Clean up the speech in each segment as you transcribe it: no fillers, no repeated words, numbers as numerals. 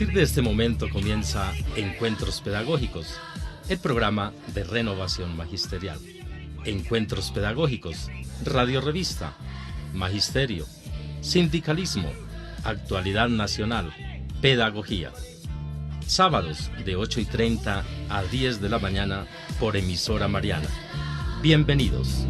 partir de este momento comienza Encuentros Pedagógicos, el programa de renovación magisterial. Encuentros Pedagógicos, Radio Revista, Magisterio, Sindicalismo, Actualidad Nacional, Pedagogía. Sábados de 8:30 a 10 de la mañana por emisora Mariana. Bienvenidos.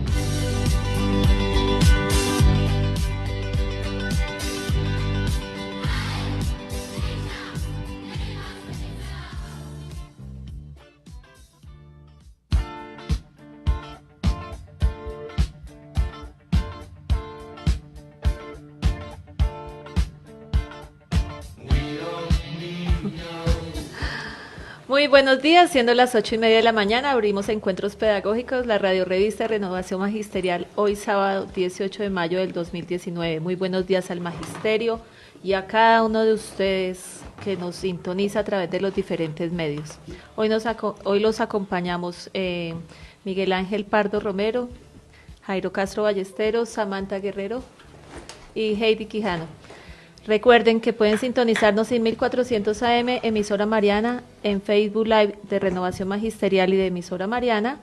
Muy buenos días, siendo las 8:30 de la mañana, abrimos Encuentros Pedagógicos, la radio revista Renovación Magisterial, hoy sábado 18 de mayo del 2019. Muy buenos días al magisterio y a cada uno de ustedes que nos sintoniza a través de los diferentes medios. Hoy los acompañamos Miguel Ángel Pardo Romero, Jairo Castro Ballesteros, Samantha Guerrero y Heidi Quijano. Recuerden que pueden sintonizarnos en 1400 AM, emisora Mariana, en Facebook Live de Renovación Magisterial y de emisora Mariana,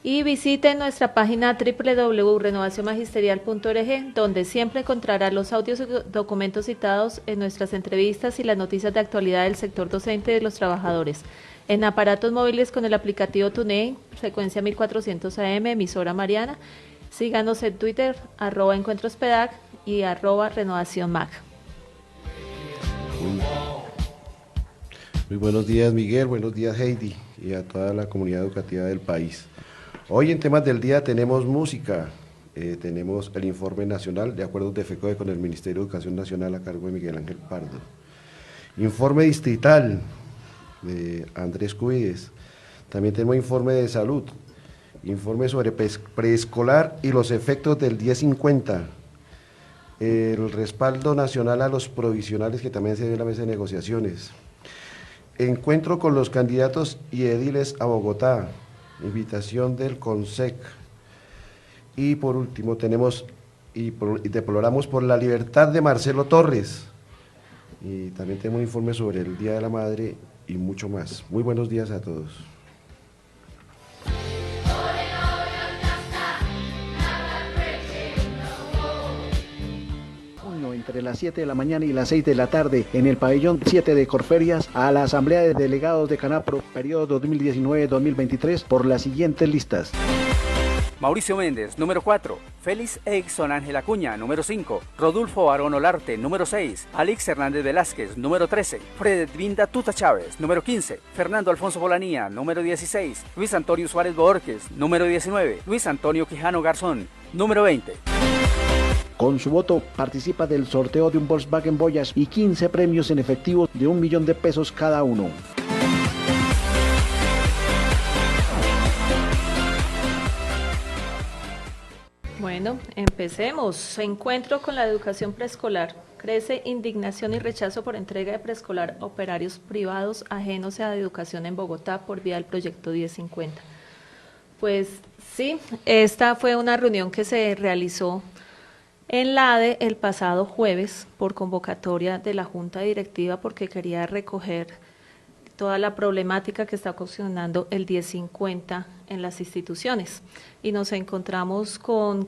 y visiten nuestra página www.renovacionmagisterial.org, donde siempre encontrarán los audios y documentos citados en nuestras entrevistas y las noticias de actualidad del sector docente y de los trabajadores. En aparatos móviles con el aplicativo TuneIn, frecuencia 1400 AM, emisora Mariana. Síganos en Twitter, @encuentrospedag y @renovacionmag. Muy buenos días, Miguel, buenos días, Heidi, y a toda la comunidad educativa del país. Hoy en temas del día tenemos música, tenemos el informe nacional de acuerdos de FECODE con el Ministerio de Educación Nacional a cargo de Miguel Ángel Pardo. Informe distrital de Andrés Cubides. También tenemos informe de salud, informe sobre preescolar y los efectos del 1050. El respaldo nacional a los provisionales que también se dio en la mesa de negociaciones. Encuentro con los candidatos y ediles a Bogotá, invitación del CONSEC. Y por último tenemos y deploramos por la libertad de Marcelo Torres. Y también tenemos un informe sobre el Día de la Madre y mucho más. Muy buenos días a todos. Entre las 7 de la mañana y las 6 de la tarde en el pabellón 7 de Corferias a la Asamblea de Delegados de Canapro, periodo 2019-2023, por las siguientes listas. Mauricio Méndez, número 4, Félix Exxon Ángel Acuña, número 5, Rodolfo Barón Olarte, número 6, Alex Hernández Velázquez, número 13, Fred Vinda Tuta Chávez, número 15, Fernando Alfonso Bolanía, número 16, Luis Antonio Suárez Borges, número 19, Luis Antonio Quijano Garzón, número 20. Con su voto participa del sorteo de un Volkswagen Voyage y 15 premios en efectivo de 1 millón de pesos cada uno. Bueno, empecemos. Encuentro con la educación preescolar. Crece indignación y rechazo por entrega de preescolar a operarios privados ajenos a la educación en Bogotá por vía del proyecto 1050. Pues sí, esta fue una reunión que se realizó en la ADE el pasado jueves por convocatoria de la Junta Directiva porque quería recoger toda la problemática que está ocasionando el 1050 en las instituciones. Y nos encontramos con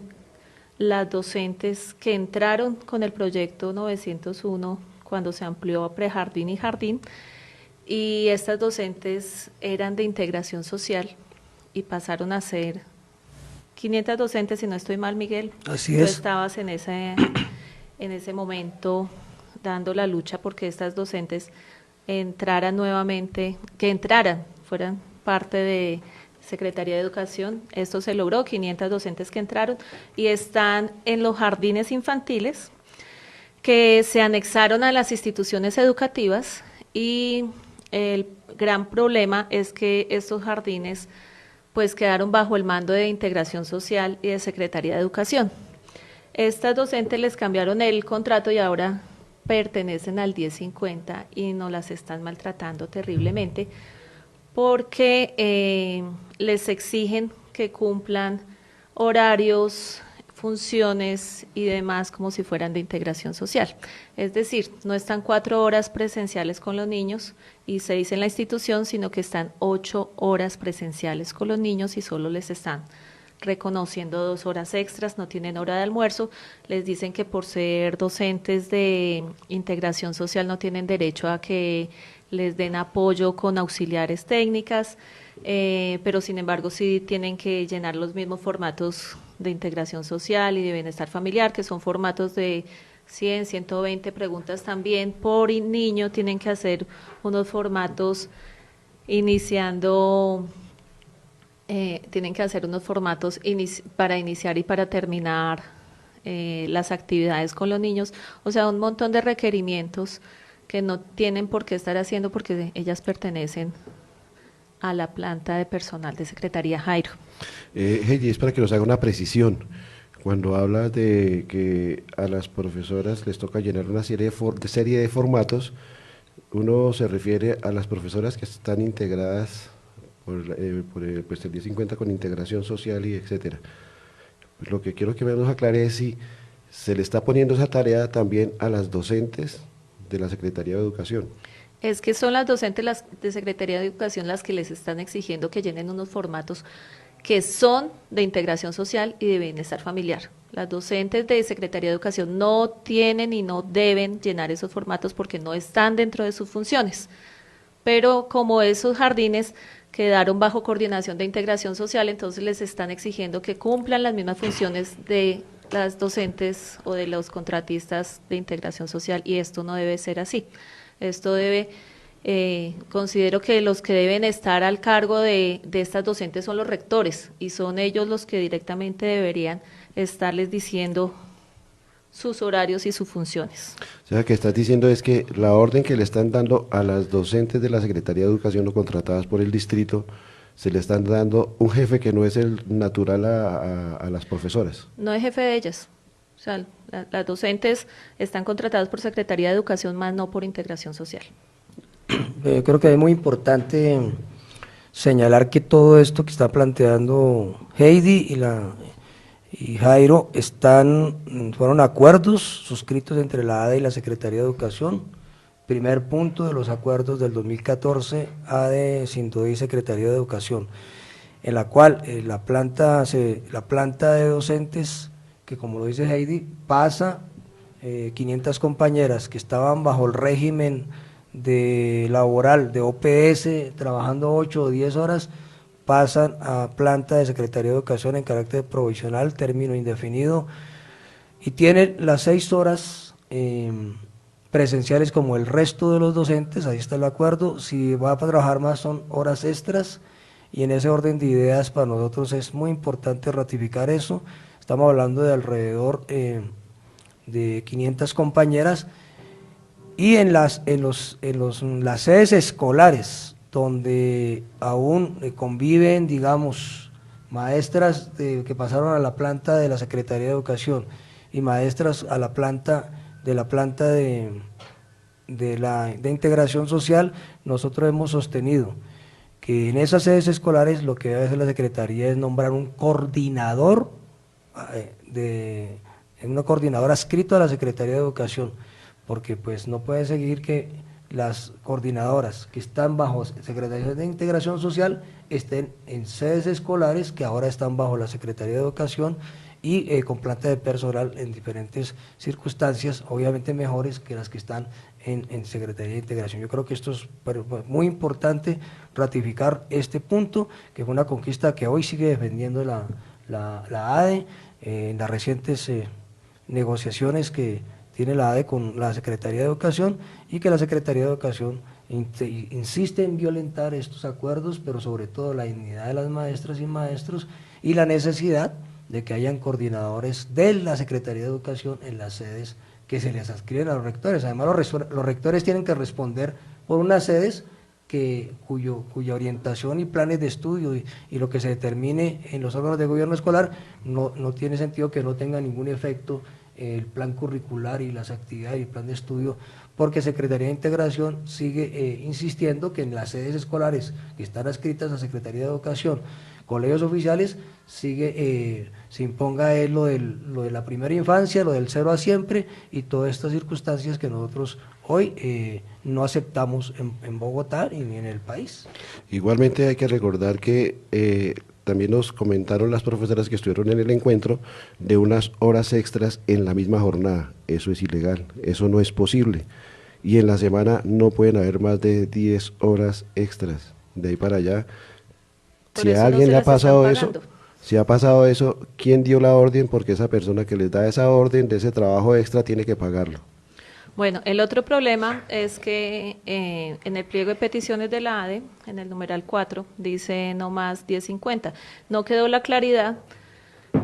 las docentes que entraron con el proyecto 901 cuando se amplió a prejardín y jardín, y estas docentes eran de integración social y pasaron a ser 500 docentes, si no estoy mal, Miguel. Así Tú es. estabas en ese momento dando la lucha porque estas docentes entraran nuevamente, fueran parte de Secretaría de Educación. Esto se logró, 500 docentes que entraron y están en los jardines infantiles que se anexaron a las instituciones educativas, y el gran problema es que estos jardines pues quedaron bajo el mando de Integración Social y de Secretaría de Educación. Estas docentes les cambiaron el contrato y ahora pertenecen al 1050 y nos las están maltratando terriblemente porque les exigen que cumplan horarios funciones y demás como si fueran de integración social. Es decir, no están 4 horas presenciales con los niños y 6 en la institución, sino que están 8 horas presenciales con los niños y solo les están reconociendo 2 horas extras, no tienen hora de almuerzo, les dicen que por ser docentes de integración social no tienen derecho a que les den apoyo con auxiliares técnicas, pero sin embargo sí tienen que llenar los mismos formatos de integración social y de bienestar familiar, que son formatos de 100, 120 preguntas también por niño, tienen que hacer unos formatos tienen que hacer unos formatos para iniciar y para terminar las actividades con los niños, o sea, un montón de requerimientos que no tienen por qué estar haciendo porque ellas pertenecen a la planta de personal de Secretaría Jairo. Heidi, es para que nos haga una precisión. Cuando habla de que a las profesoras les toca llenar una serie de formatos, uno se refiere a las profesoras que están integradas por el 1050 con integración social y etcétera. Pues lo que quiero que nos aclare es si se le está poniendo esa tarea también a las docentes de la Secretaría de Educación. Es que son las docentes de Secretaría de Educación las que les están exigiendo que llenen unos formatos que son de integración social y de bienestar familiar. Las docentes de Secretaría de Educación no tienen y no deben llenar esos formatos porque no están dentro de sus funciones. Pero como esos jardines quedaron bajo coordinación de integración social, entonces les están exigiendo que cumplan las mismas funciones de las docentes o de los contratistas de integración social, y esto no debe ser así. Esto debe, considero que los que deben estar al cargo de estas docentes son los rectores, y son ellos los que directamente deberían estarles diciendo sus horarios y sus funciones. O sea, que estás diciendo es que la orden que le están dando a las docentes de la Secretaría de Educación o contratadas por el distrito, se le están dando un jefe que no es el natural a las profesoras. No es jefe de ellas. O sea, las docentes están contratadas por Secretaría de Educación, más no por integración social. Creo que es muy importante señalar que todo esto que está planteando Heidi y Jairo fueron acuerdos suscritos entre la ADE y la Secretaría de Educación. Primer punto de los acuerdos del 2014, ADE, Sindoí y Secretaría de Educación, en la cual la planta de docentes, que como lo dice Heidi, pasa 500 compañeras que estaban bajo el régimen laboral de OPS, trabajando 8 o 10 horas, pasan a planta de Secretaría de Educación en carácter provisional, término indefinido, y tienen las 6 horas presenciales como el resto de los docentes. Ahí está el acuerdo. Si va a trabajar más son horas extras, y en ese orden de ideas para nosotros es muy importante ratificar eso. Estamos hablando de alrededor de 500 compañeras, y en las sedes escolares donde aún conviven, digamos, maestras que pasaron a la planta de la Secretaría de Educación y maestras a la planta de integración social, nosotros hemos sostenido que en esas sedes escolares lo que debe hacer la Secretaría es nombrar un coordinador, una coordinadora adscrito a la Secretaría de Educación, porque pues no puede seguir que las coordinadoras que están bajo Secretaría de Integración Social estén en sedes escolares que ahora están bajo la Secretaría de Educación y con planta de personal en diferentes circunstancias, obviamente mejores que las que están en Secretaría de Integración. Yo creo que esto es muy importante ratificar este punto, que fue una conquista que hoy sigue defendiendo la ADE en las recientes negociaciones que tiene la ADE con la Secretaría de Educación, y que la Secretaría de Educación insiste en violentar estos acuerdos, pero sobre todo la dignidad de las maestras y maestros y la necesidad de que hayan coordinadores de la Secretaría de Educación en las sedes que se les adscriben a los rectores. Además, los rectores tienen que responder por unas sedes cuya orientación y planes de estudio y lo que se determine en los órganos de gobierno escolar no tiene sentido que no tenga ningún efecto el plan curricular y las actividades y el plan de estudio, porque Secretaría de Integración sigue insistiendo que en las sedes escolares que están adscritas a Secretaría de Educación, colegios oficiales se imponga lo de la primera infancia, lo del 0 a siempre y todas estas circunstancias que nosotros hoy no aceptamos en Bogotá y ni en el país. Igualmente hay que recordar que también nos comentaron las profesoras que estuvieron en el encuentro de unas horas extras en la misma jornada. Eso es ilegal, eso no es posible. Y en la semana no pueden haber más de 10 horas extras. De ahí para allá, si a alguien le ha pasado eso, si ha pasado eso, ¿quién dio la orden? Porque esa persona que les da esa orden de ese trabajo extra tiene que pagarlo. Bueno, el otro problema es que en el pliego de peticiones de la ADE, en el numeral 4, dice no más 10.50. No quedó la claridad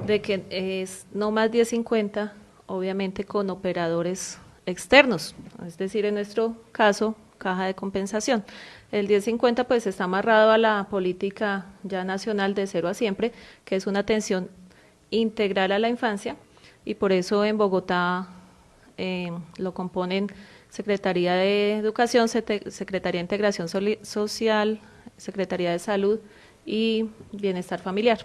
de que es no más 10.50, obviamente con operadores externos, es decir, en nuestro caso, caja de compensación. El 10.50 pues está amarrado a la política ya nacional de 0 a siempre, que es una atención integral a la infancia, y por eso en Bogotá lo componen Secretaría de Educación, Secretaría de Integración Social, Secretaría de Salud y Bienestar Familiar.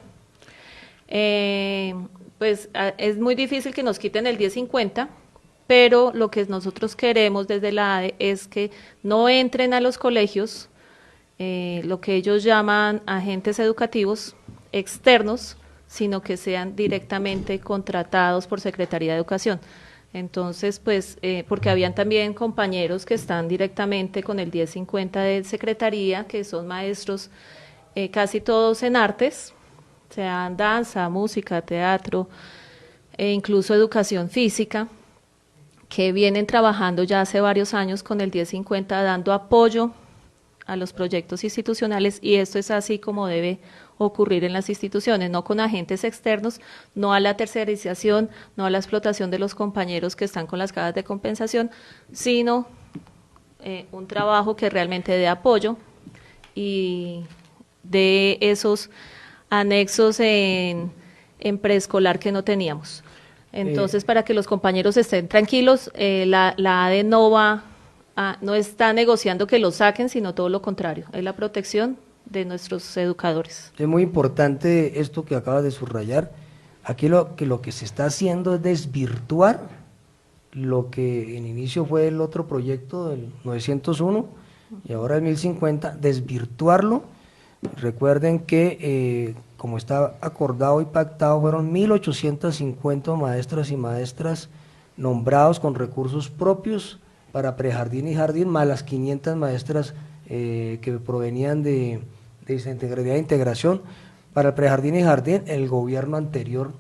Pues es muy difícil que nos quiten el 10.50, pero lo que nosotros queremos desde la ADE es que no entren a los colegios lo que ellos llaman agentes educativos externos, sino que sean directamente contratados por Secretaría de Educación. Entonces, pues, porque habían también compañeros que están directamente con el 10.50 de Secretaría, que son maestros casi todos en artes, sea danza, música, teatro, e incluso educación física, que vienen trabajando ya hace varios años con el 10.50, dando apoyo a los proyectos institucionales, y esto es así como debe ocurrir en las instituciones, no con agentes externos, no a la tercerización, no a la explotación de los compañeros que están con las cajas de compensación, sino un trabajo que realmente dé apoyo y de esos anexos en preescolar que no teníamos. Entonces, para que los compañeros estén tranquilos, la ADE no está negociando que lo saquen, sino todo lo contrario, es la protección de nuestros educadores. Es muy importante esto que acabas de subrayar. Aquí lo que se está haciendo es desvirtuar lo que en inicio fue el otro proyecto del 901 y ahora el 1050, desvirtuarlo. Recuerden que como está acordado y pactado, fueron 1.850 maestras y maestras nombrados con recursos propios para prejardín y jardín, más las 500 maestras que provenían de Secretaría de Integración. Para el prejardín y jardín, el gobierno anterior,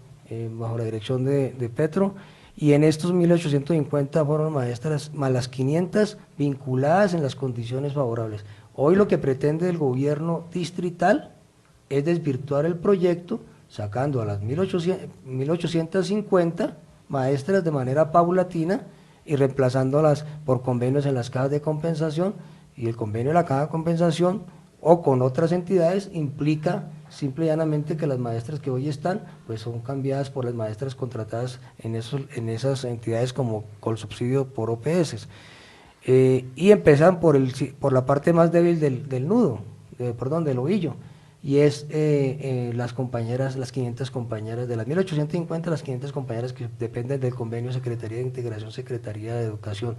bajo la dirección de Petro, y en estos 1.850 fueron maestras, más las 500 vinculadas en las condiciones favorables. Hoy lo que pretende el gobierno distrital es desvirtuar el proyecto, sacando a las 1.850 maestras de manera paulatina y reemplazándolas por convenios en las cajas de compensación, y el convenio de la caja de compensación o con otras entidades implica simple y llanamente que las maestras que hoy están pues son cambiadas por las maestras contratadas en esas entidades como con subsidio por OPS. Y empiezan por la parte más débil del nudo, del ovillo, y es las compañeras, las 500 compañeras, de las 1.850, las 500 compañeras que dependen del convenio Secretaría de Integración, Secretaría de Educación.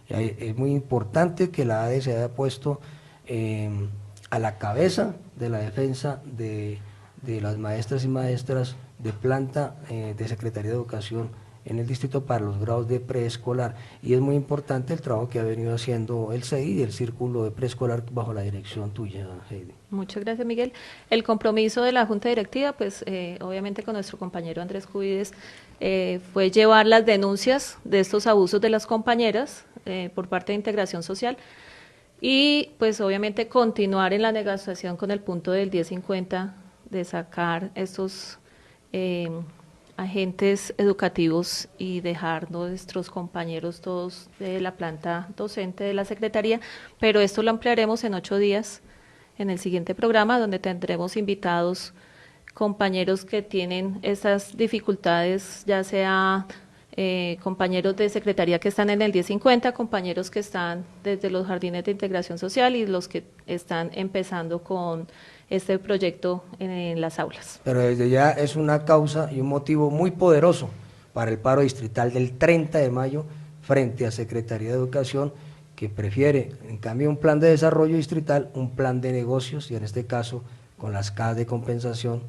Es muy importante que la ADE se haya puesto a la cabeza de la defensa de las maestras y maestras de planta de Secretaría de Educación en el distrito para los grados de preescolar, y es muy importante el trabajo que ha venido haciendo el CEI y el círculo de preescolar bajo la dirección tuya, Heidi. Muchas gracias, Miguel. El compromiso de la Junta Directiva, pues obviamente con nuestro compañero Andrés Cubides, fue llevar las denuncias de estos abusos de las compañeras por parte de Integración Social, y pues obviamente continuar en la negociación con el punto del 10.50 de sacar estos agentes educativos y dejar nuestros compañeros todos de la planta docente de la Secretaría, pero esto lo ampliaremos en 8 días en el siguiente programa, donde tendremos invitados compañeros que tienen esas dificultades, ya sea compañeros de secretaría que están en el 1050, compañeros que están desde los jardines de integración social y los que están empezando con este proyecto en las aulas. Pero desde ya es una causa y un motivo muy poderoso para el paro distrital del 30 de mayo frente a Secretaría de Educación, que prefiere, en cambio, un plan de desarrollo distrital, un plan de negocios, y en este caso con las CAS de compensación,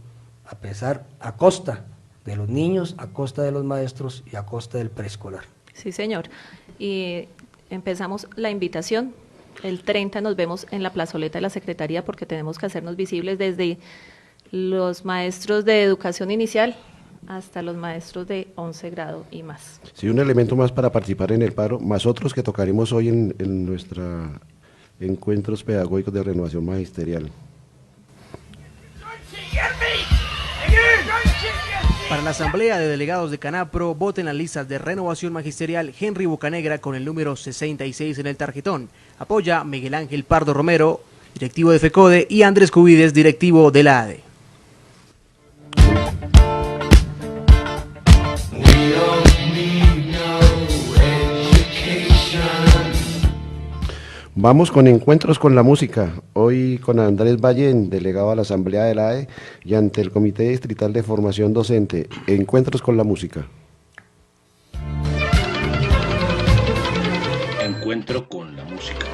a costa de los niños, a costa de los maestros y a costa del preescolar. Sí, señor. Y empezamos la invitación. El 30 nos vemos en la plazoleta de la Secretaría porque tenemos que hacernos visibles desde los maestros de educación inicial hasta los maestros de 11 grado y más. Sí, un elemento más para participar en el paro, más otros que tocaremos hoy en nuestra encuentros pedagógicos de renovación magisterial. Para la Asamblea de Delegados de Canapro, voten las listas de renovación magisterial Henry Bocanegra con el número 66 en el tarjetón. Apoya Miguel Ángel Pardo Romero, directivo de FECODE, y Andrés Cubides, directivo de la ADE. Vamos con encuentros con la música, hoy con Andrés Ballén, delegado a la Asamblea de la ADE y ante el Comité Distrital de Formación Docente. Encuentros con la música. Encuentro con la música.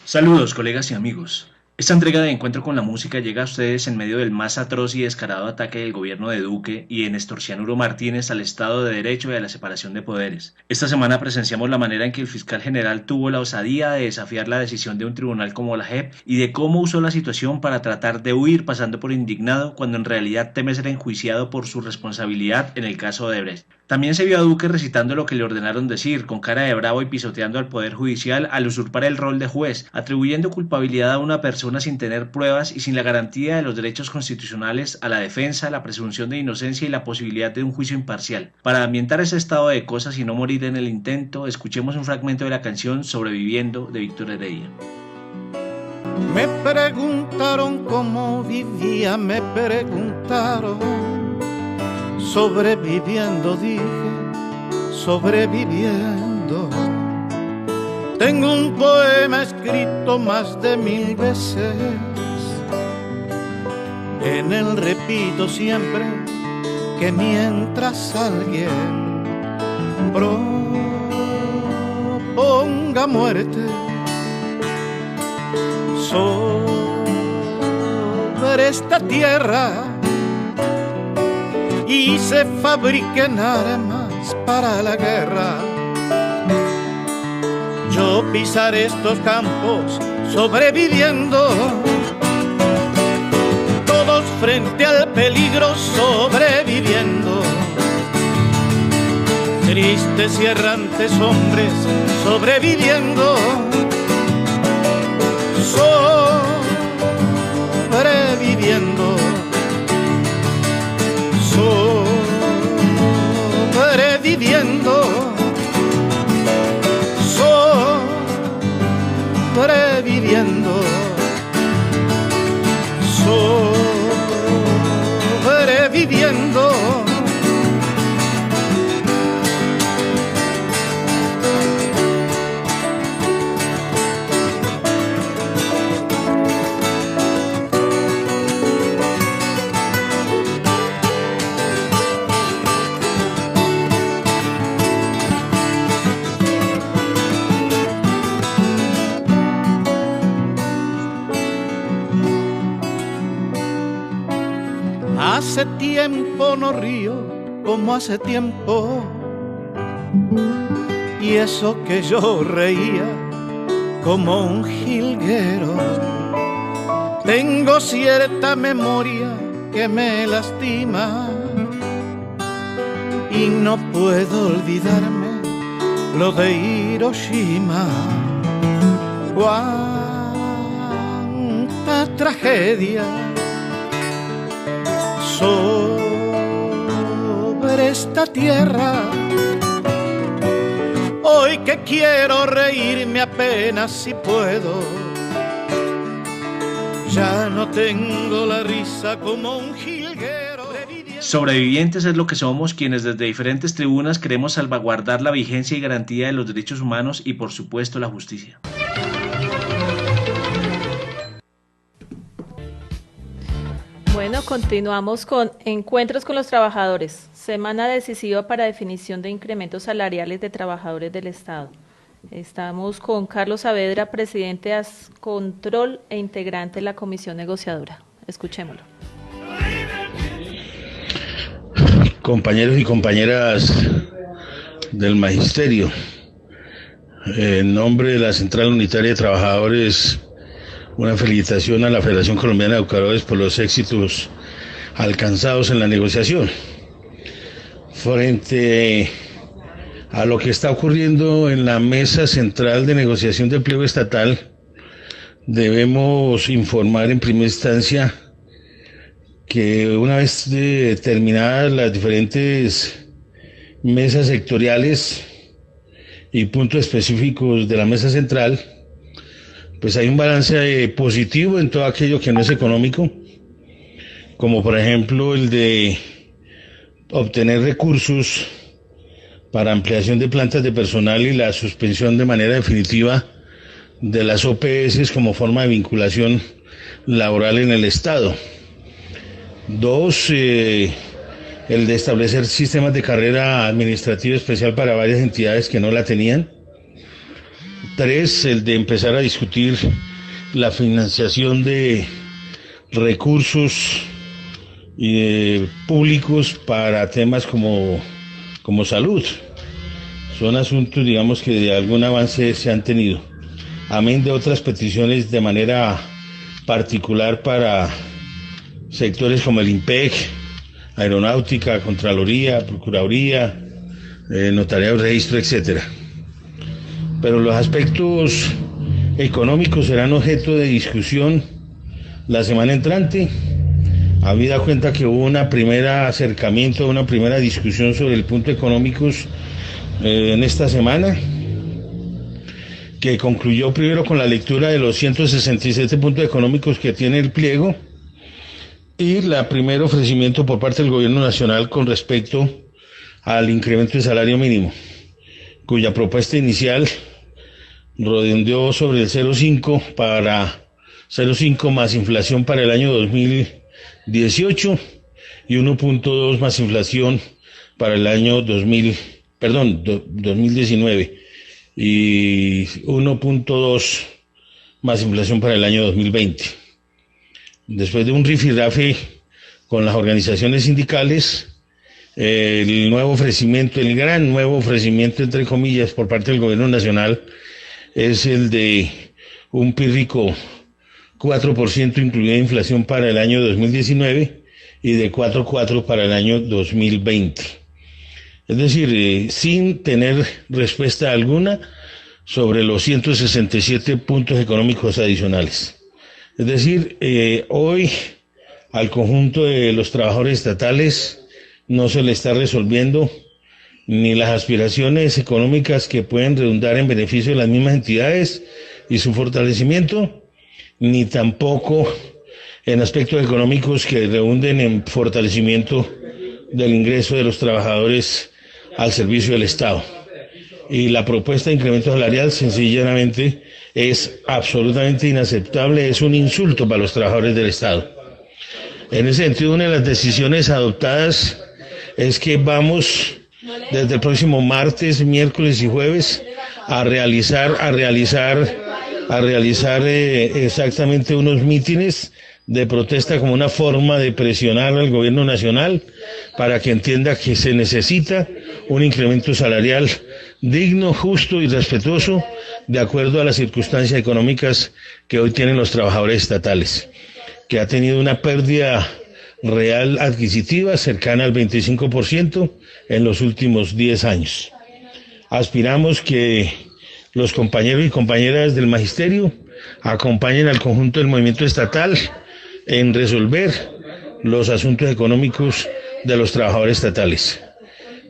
Saludos, colegas y amigos. Esta entrega de Encuentro con la Música llega a ustedes en medio del más atroz y descarado ataque del gobierno de Duque y de Néstor Cianuro Martínez al Estado de Derecho y a la separación de poderes. Esta semana presenciamos la manera en que el fiscal general tuvo la osadía de desafiar la decisión de un tribunal como la JEP y de cómo usó la situación para tratar de huir pasando por indignado cuando en realidad teme ser enjuiciado por su responsabilidad en el caso de Brecht. También se vio a Duque recitando lo que le ordenaron decir, con cara de bravo y pisoteando al Poder Judicial al usurpar el rol de juez, atribuyendo culpabilidad a una persona sin tener pruebas y sin la garantía de los derechos constitucionales a la defensa, la presunción de inocencia y la posibilidad de un juicio imparcial. Para ambientar ese estado de cosas y no morir en el intento, escuchemos un fragmento de la canción Sobreviviendo de Víctor Heredia. Me preguntaron cómo vivía, me preguntaron. Sobreviviendo, dije, sobreviviendo. Tengo un poema escrito más de 1000 veces. En él repito siempre que mientras alguien proponga muerte sobre esta tierra y se fabriquen armas para la guerra, yo pisaré estos campos sobreviviendo, todos frente al peligro sobreviviendo, tristes y errantes hombres sobreviviendo, sobreviviendo, sobreviviendo, sobreviviendo, sobreviviendo. Hace tiempo no río como hace tiempo, y eso que yo reía como un jilguero. Tengo cierta memoria que me lastima y no puedo olvidarme lo de Hiroshima. Cuánta tragedia sobre esta tierra. Hoy que quiero reírme apenas si puedo, ya no tengo la risa como un jilguero. Sobrevivientes es lo que somos quienes desde diferentes tribunas queremos salvaguardar la vigencia y garantía de los derechos humanos y por supuesto la justicia. Bueno, continuamos con encuentros con los trabajadores. Semana decisiva para definición de incrementos salariales de trabajadores del Estado. Estamos con Carlos Saavedra, presidente de Ascontrol e integrante de la comisión negociadora. Escuchémoslo. Compañeros y compañeras del Magisterio, en nombre de la Central Unitaria de Trabajadores, una felicitación a la Federación Colombiana de Educadores por los éxitos alcanzados en la negociación. Frente a lo que está ocurriendo en la Mesa Central de Negociación del Pliego Estatal, debemos informar en primera instancia que una vez terminadas las diferentes mesas sectoriales y puntos específicos de la Mesa Central, pues hay un balance positivo en todo aquello que no es económico, como por ejemplo el de obtener recursos para ampliación de plantas de personal y la suspensión de manera definitiva de las OPS como forma de vinculación laboral en el Estado. 2, el de establecer sistemas de carrera administrativa especial para varias entidades que no la tenían. 3, el de empezar a discutir la financiación de recursos públicos para temas como salud. Son asuntos, digamos, que de algún avance se han tenido, amén de otras peticiones de manera particular para sectores como el IMPEC, Aeronáutica, Contraloría, Procuraduría, Notariado, Registro, etcétera. Pero los aspectos económicos serán objeto de discusión la semana entrante, habida cuenta que hubo una primera acercamiento, una primera discusión sobre el punto económicos en esta semana, que concluyó primero con la lectura de los 167 puntos económicos que tiene el pliego y el primer ofrecimiento por parte del Gobierno Nacional con respecto al incremento de salario mínimo, cuya propuesta inicial redondeó sobre el 0,5 más inflación para el año 2018 y 1.2 más inflación para el año 2019 y 1.2 más inflación para el año 2020. Después de un rifirrafe con las organizaciones sindicales, el nuevo ofrecimiento, el gran nuevo ofrecimiento, entre comillas, por parte del Gobierno Nacional, es el de un pírrico 4% incluida inflación para el año 2019 y de 4.4 para el año 2020. Es decir, sin tener respuesta alguna sobre los 167 puntos económicos adicionales. Es decir, hoy al conjunto de los trabajadores estatales no se le está resolviendo ni las aspiraciones económicas que pueden redundar en beneficio de las mismas entidades y su fortalecimiento, ni tampoco en aspectos económicos que redunden en fortalecimiento del ingreso de los trabajadores al servicio del Estado. Y la propuesta de incremento salarial sencillamente es absolutamente inaceptable, es un insulto para los trabajadores del Estado. En ese sentido, una de las decisiones adoptadas es que vamos desde el próximo martes, miércoles y jueves a realizar exactamente unos mítines de protesta como una forma de presionar al gobierno nacional para que entienda que se necesita un incremento salarial digno, justo y respetuoso de acuerdo a las circunstancias económicas que hoy tienen los trabajadores estatales, que ha tenido una pérdida real adquisitiva cercana al 25% en los últimos 10 años. Aspiramos que los compañeros y compañeras del magisterio acompañen al conjunto del movimiento estatal en resolver los asuntos económicos de los trabajadores estatales.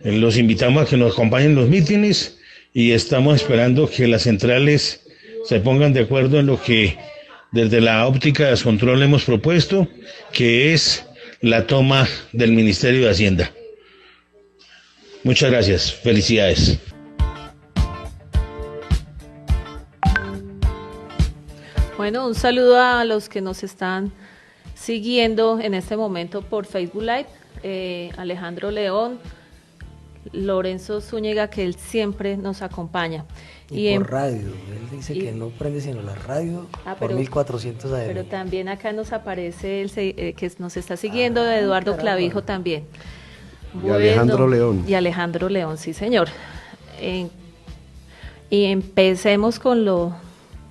Los invitamos a que nos acompañen en los mítines y estamos esperando que las centrales se pongan de acuerdo en lo que desde la óptica de Ascontrol hemos propuesto, que es la toma del Ministerio de Hacienda. Muchas gracias, felicidades. Bueno, un saludo a los que nos están siguiendo en este momento por Facebook Live, Alejandro León, Lorenzo Zúñiga, que él siempre nos acompaña. Y por radio, él dice que no prende sino la radio por 1400 AM. Pero también acá nos aparece el que nos está siguiendo, Eduardo caramba. Clavijo también. Y Alejandro León. Y Alejandro León, sí señor. Y empecemos con lo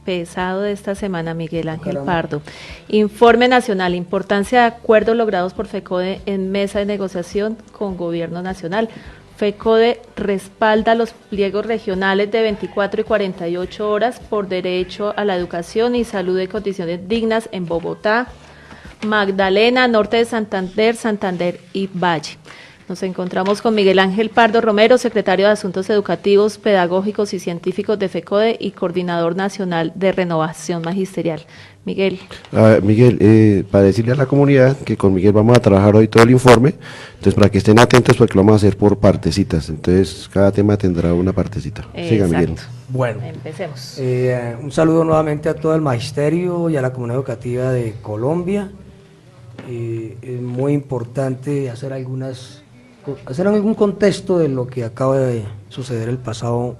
pesado de esta semana, Miguel Ángel Pardo. Informe nacional, importancia de acuerdos logrados por FECODE en mesa de negociación con Gobierno Nacional. FECODE respalda los pliegos regionales de 24 y 48 horas por derecho a la educación y salud de condiciones dignas en Bogotá, Magdalena, Norte de Santander, Santander y Valle. Nos encontramos con Miguel Ángel Pardo Romero, secretario de Asuntos Educativos, Pedagógicos y Científicos de FECODE y coordinador nacional de Renovación Magisterial. Miguel. Miguel, para decirle a la comunidad que con Miguel vamos a trabajar hoy todo el informe, entonces para que estén atentos porque lo vamos a hacer por partecitas, entonces cada tema tendrá una partecita. Siga, Miguel. Bueno, empecemos. Un saludo nuevamente a todo el magisterio y a la comunidad educativa de Colombia. Es muy importante hacer algún contexto de lo que acaba de suceder el pasado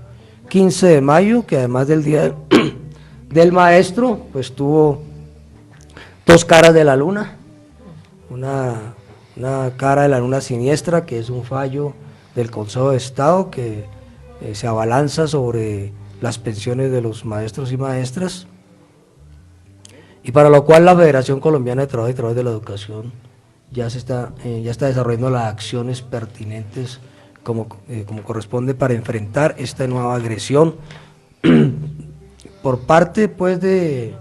15 de mayo, que además del Día del Maestro, pues tuvo dos caras de la luna, una cara de la luna siniestra, que es un fallo del Consejo de Estado que se abalanza sobre las pensiones de los maestros y maestras, y para lo cual la Federación Colombiana de Trabajo y Trabajo de la Educación ya está desarrollando las acciones pertinentes como corresponde para enfrentar esta nueva agresión por parte pues del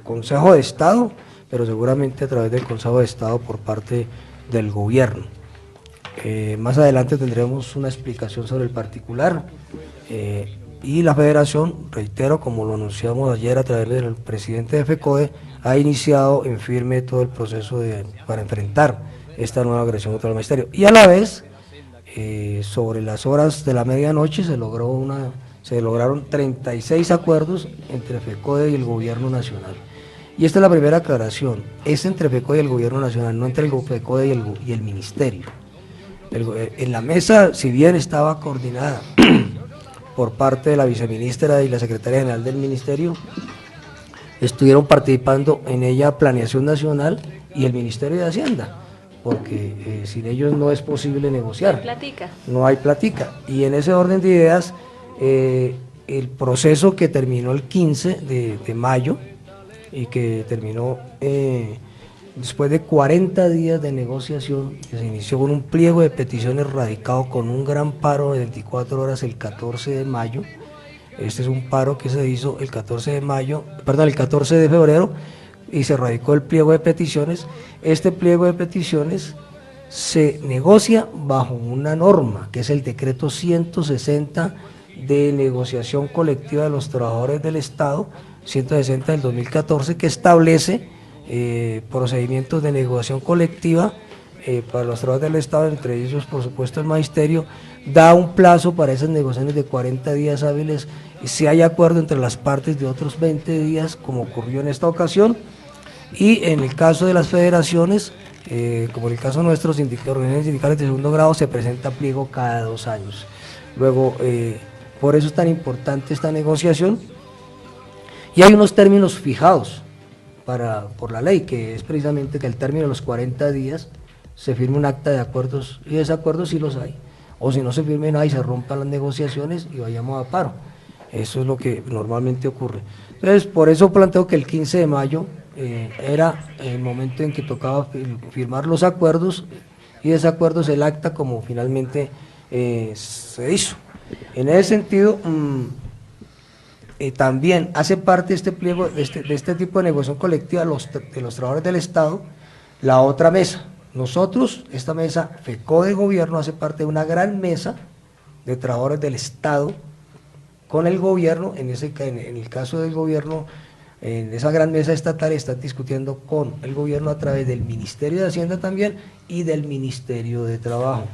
Consejo de Estado, pero seguramente a través del Consejo de Estado por parte del gobierno. Más adelante tendremos una explicación sobre el particular, y la Federación, reitero, como lo anunciamos ayer a través del presidente de FECODE, ha iniciado en firme todo el proceso para enfrentar esta nueva agresión contra el magisterio. Y a la vez, sobre las horas de la medianoche se lograron 36 acuerdos entre FECODE y el Gobierno Nacional. Y esta es la primera aclaración, es entre FECODE y el Gobierno Nacional, no entre el FECODE y el Ministerio. En la mesa, si bien estaba coordinada por parte de la viceministra y la secretaria general del Ministerio, estuvieron participando en ella Planeación Nacional y el Ministerio de Hacienda, porque sin ellos no es posible negociar. No hay platica. Y en ese orden de ideas, el proceso que terminó el 15 de mayo y que terminó después de 40 días de negociación, que se inició con un pliego de peticiones radicado con un gran paro de 24 horas el 14 de mayo. Este es un paro que se hizo el 14 de febrero y se radicó el pliego de peticiones. Este pliego de peticiones se negocia bajo una norma, que es el decreto 160 de negociación colectiva de los trabajadores del Estado, 160 del 2014, que establece procedimientos de negociación colectiva para los trabajadores del Estado, entre ellos por supuesto el magisterio, da un plazo para esas negociaciones de 40 días hábiles, y si hay acuerdo entre las partes de otros 20 días, como ocurrió en esta ocasión, y en el caso de las federaciones, como en el caso de nuestros organizaciones sindicales de segundo grado, se presenta pliego cada 2 años. Luego, por eso es tan importante esta negociación, y hay unos términos fijados por la ley, que es precisamente que al término de los 40 días se firme un acta de acuerdos, y desacuerdos sí los hay, o si no se firme nada y se rompan las negociaciones y vayamos a paro. Eso es lo que normalmente ocurre. Entonces, por eso planteo que el 15 de mayo era el momento en que tocaba firmar los acuerdos y desacuerdos, el acta, como finalmente se hizo. En ese sentido, también hace parte de este pliego, de este tipo de negociación colectiva de los trabajadores del Estado, la otra mesa. Nosotros, esta mesa, FECODE Gobierno, hace parte de una gran mesa de trabajadores del Estado con el gobierno. En el caso del gobierno en esa gran mesa estatal están discutiendo con el gobierno a través del Ministerio de Hacienda también y del Ministerio de Trabajo.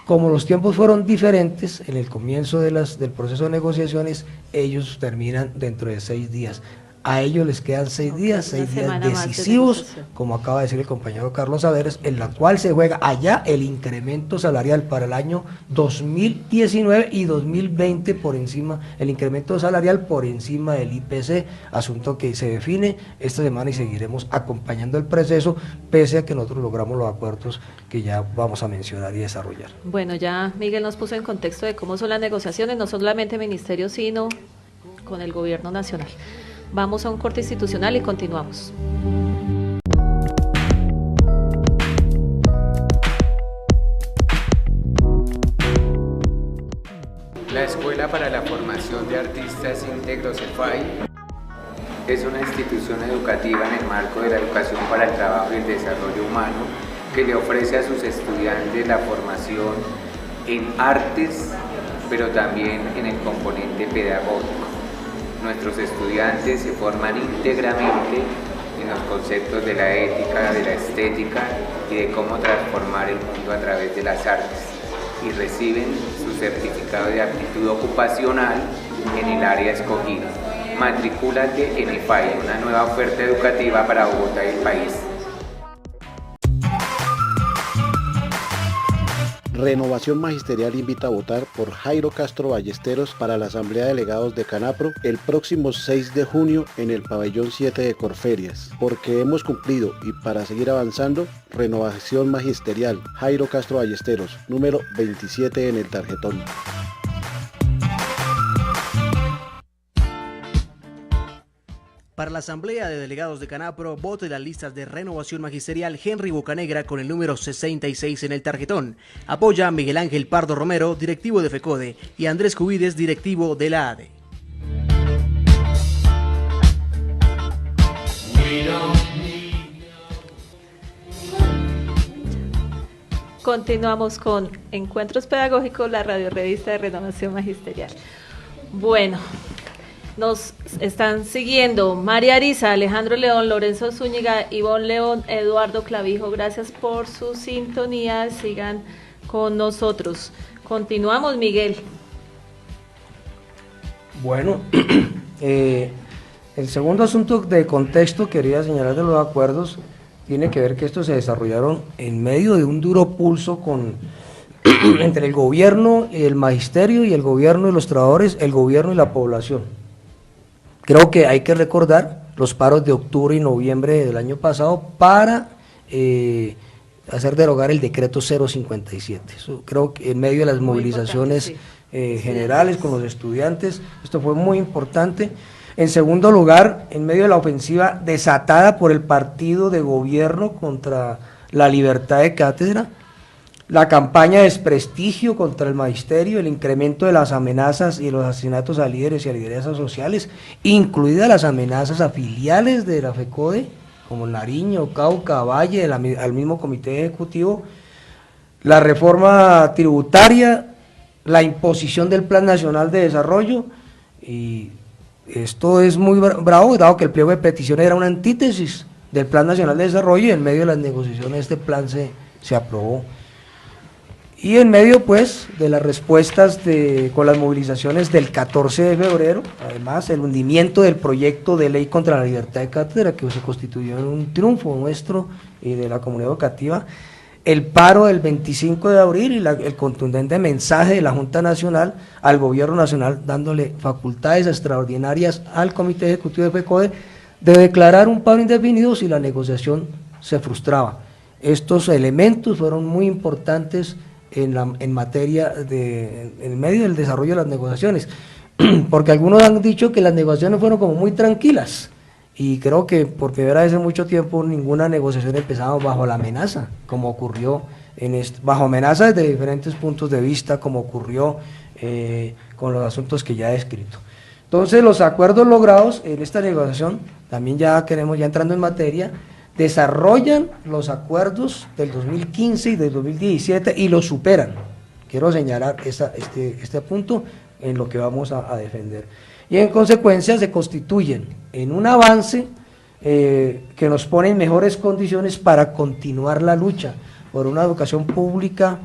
Como los tiempos fueron diferentes en el comienzo del proceso de negociaciones, ellos terminan dentro de 6 días. A ellos les quedan 6 días, 6 días decisivos, como acaba de decir el compañero Carlos Averes, en la cual se juega allá el incremento salarial para el año 2019 y 2020 por encima, el incremento salarial por encima del IPC, asunto que se define esta semana y seguiremos acompañando el proceso, pese a que nosotros logramos los acuerdos que ya vamos a mencionar y desarrollar. Bueno, ya Miguel nos puso en contexto de cómo son las negociaciones, no solamente ministerio, sino con el gobierno nacional. Vamos a un corte institucional y continuamos. La Escuela para la Formación de Artistas Íntegros EFAI es una institución educativa en el marco de la educación para el trabajo y el desarrollo humano que le ofrece a sus estudiantes la formación en artes, pero también en el componente pedagógico. Nuestros estudiantes se forman íntegramente en los conceptos de la ética, de la estética y de cómo transformar el mundo a través de las artes, y reciben su certificado de aptitud ocupacional en el área escogida. Matricúlate en EFAI, una nueva oferta educativa para Bogotá y el país. Renovación Magisterial invita a votar por Jairo Castro Ballesteros para la Asamblea de Delegados de Canapro el próximo 6 de junio en el pabellón 7 de Corferias. Porque hemos cumplido y para seguir avanzando, Renovación Magisterial, Jairo Castro Ballesteros, número 27 en el tarjetón. Para la Asamblea de Delegados de Canapro, vote las listas de Renovación Magisterial Henry Bocanegra con el número 66 en el tarjetón. Apoya a Miguel Ángel Pardo Romero, directivo de FECODE, y Andrés Cubides, directivo de la ADE. Continuamos con Encuentros Pedagógicos, la radiorrevista de Renovación Magisterial. Bueno, nos están siguiendo María Arisa, Alejandro León, Lorenzo Zúñiga, Ivonne León, Eduardo Clavijo. Gracias por su sintonía. Sigan con nosotros. Continuamos, Miguel. Bueno, el segundo asunto de contexto quería señalar de los acuerdos tiene que ver que estos se desarrollaron en medio de un duro pulso entre el gobierno y el magisterio, y el gobierno y los trabajadores, el gobierno y la población. Creo que hay que recordar los paros de octubre y noviembre del año pasado para hacer derogar el decreto 057. Eso creo que en medio de las movilizaciones generales con los estudiantes, esto fue muy importante. En segundo lugar, en medio de la ofensiva desatada por el partido de gobierno contra la libertad de cátedra, la campaña de desprestigio contra el magisterio, el incremento de las amenazas y los asesinatos a líderes y a lideresas sociales, incluidas las amenazas a filiales de la FECODE, como Nariño, Cauca, Valle, al mismo comité ejecutivo, la reforma tributaria, la imposición del Plan Nacional de Desarrollo, y esto es muy bravo, dado que el pliego de peticiones era una antítesis del Plan Nacional de Desarrollo, y en medio de las negociaciones este plan se aprobó. Y en medio, pues, de las respuestas con las movilizaciones del 14 de febrero, además, el hundimiento del proyecto de ley contra la libertad de cátedra, que se constituyó en un triunfo nuestro y de la comunidad educativa, el paro del 25 de abril y el contundente mensaje de la Junta Nacional al Gobierno Nacional, dándole facultades extraordinarias al Comité Ejecutivo de FECODE de declarar un paro indefinido si la negociación se frustraba. Estos elementos fueron muy importantes en materia en medio del desarrollo de las negociaciones, porque algunos han dicho que las negociaciones fueron como muy tranquilas, y creo que por primera vez en mucho tiempo ninguna negociación empezaba bajo la amenaza, como ocurrió bajo amenaza desde diferentes puntos de vista, como ocurrió con los asuntos que ya he descrito. Entonces, los acuerdos logrados en esta negociación, también ya entrando en materia, desarrollan los acuerdos del 2015 y del 2017 y los superan. Quiero señalar este punto en lo que vamos a defender. y en consecuencia se constituyen en un avance que nos pone en mejores condiciones para continuar la lucha por una educación pública,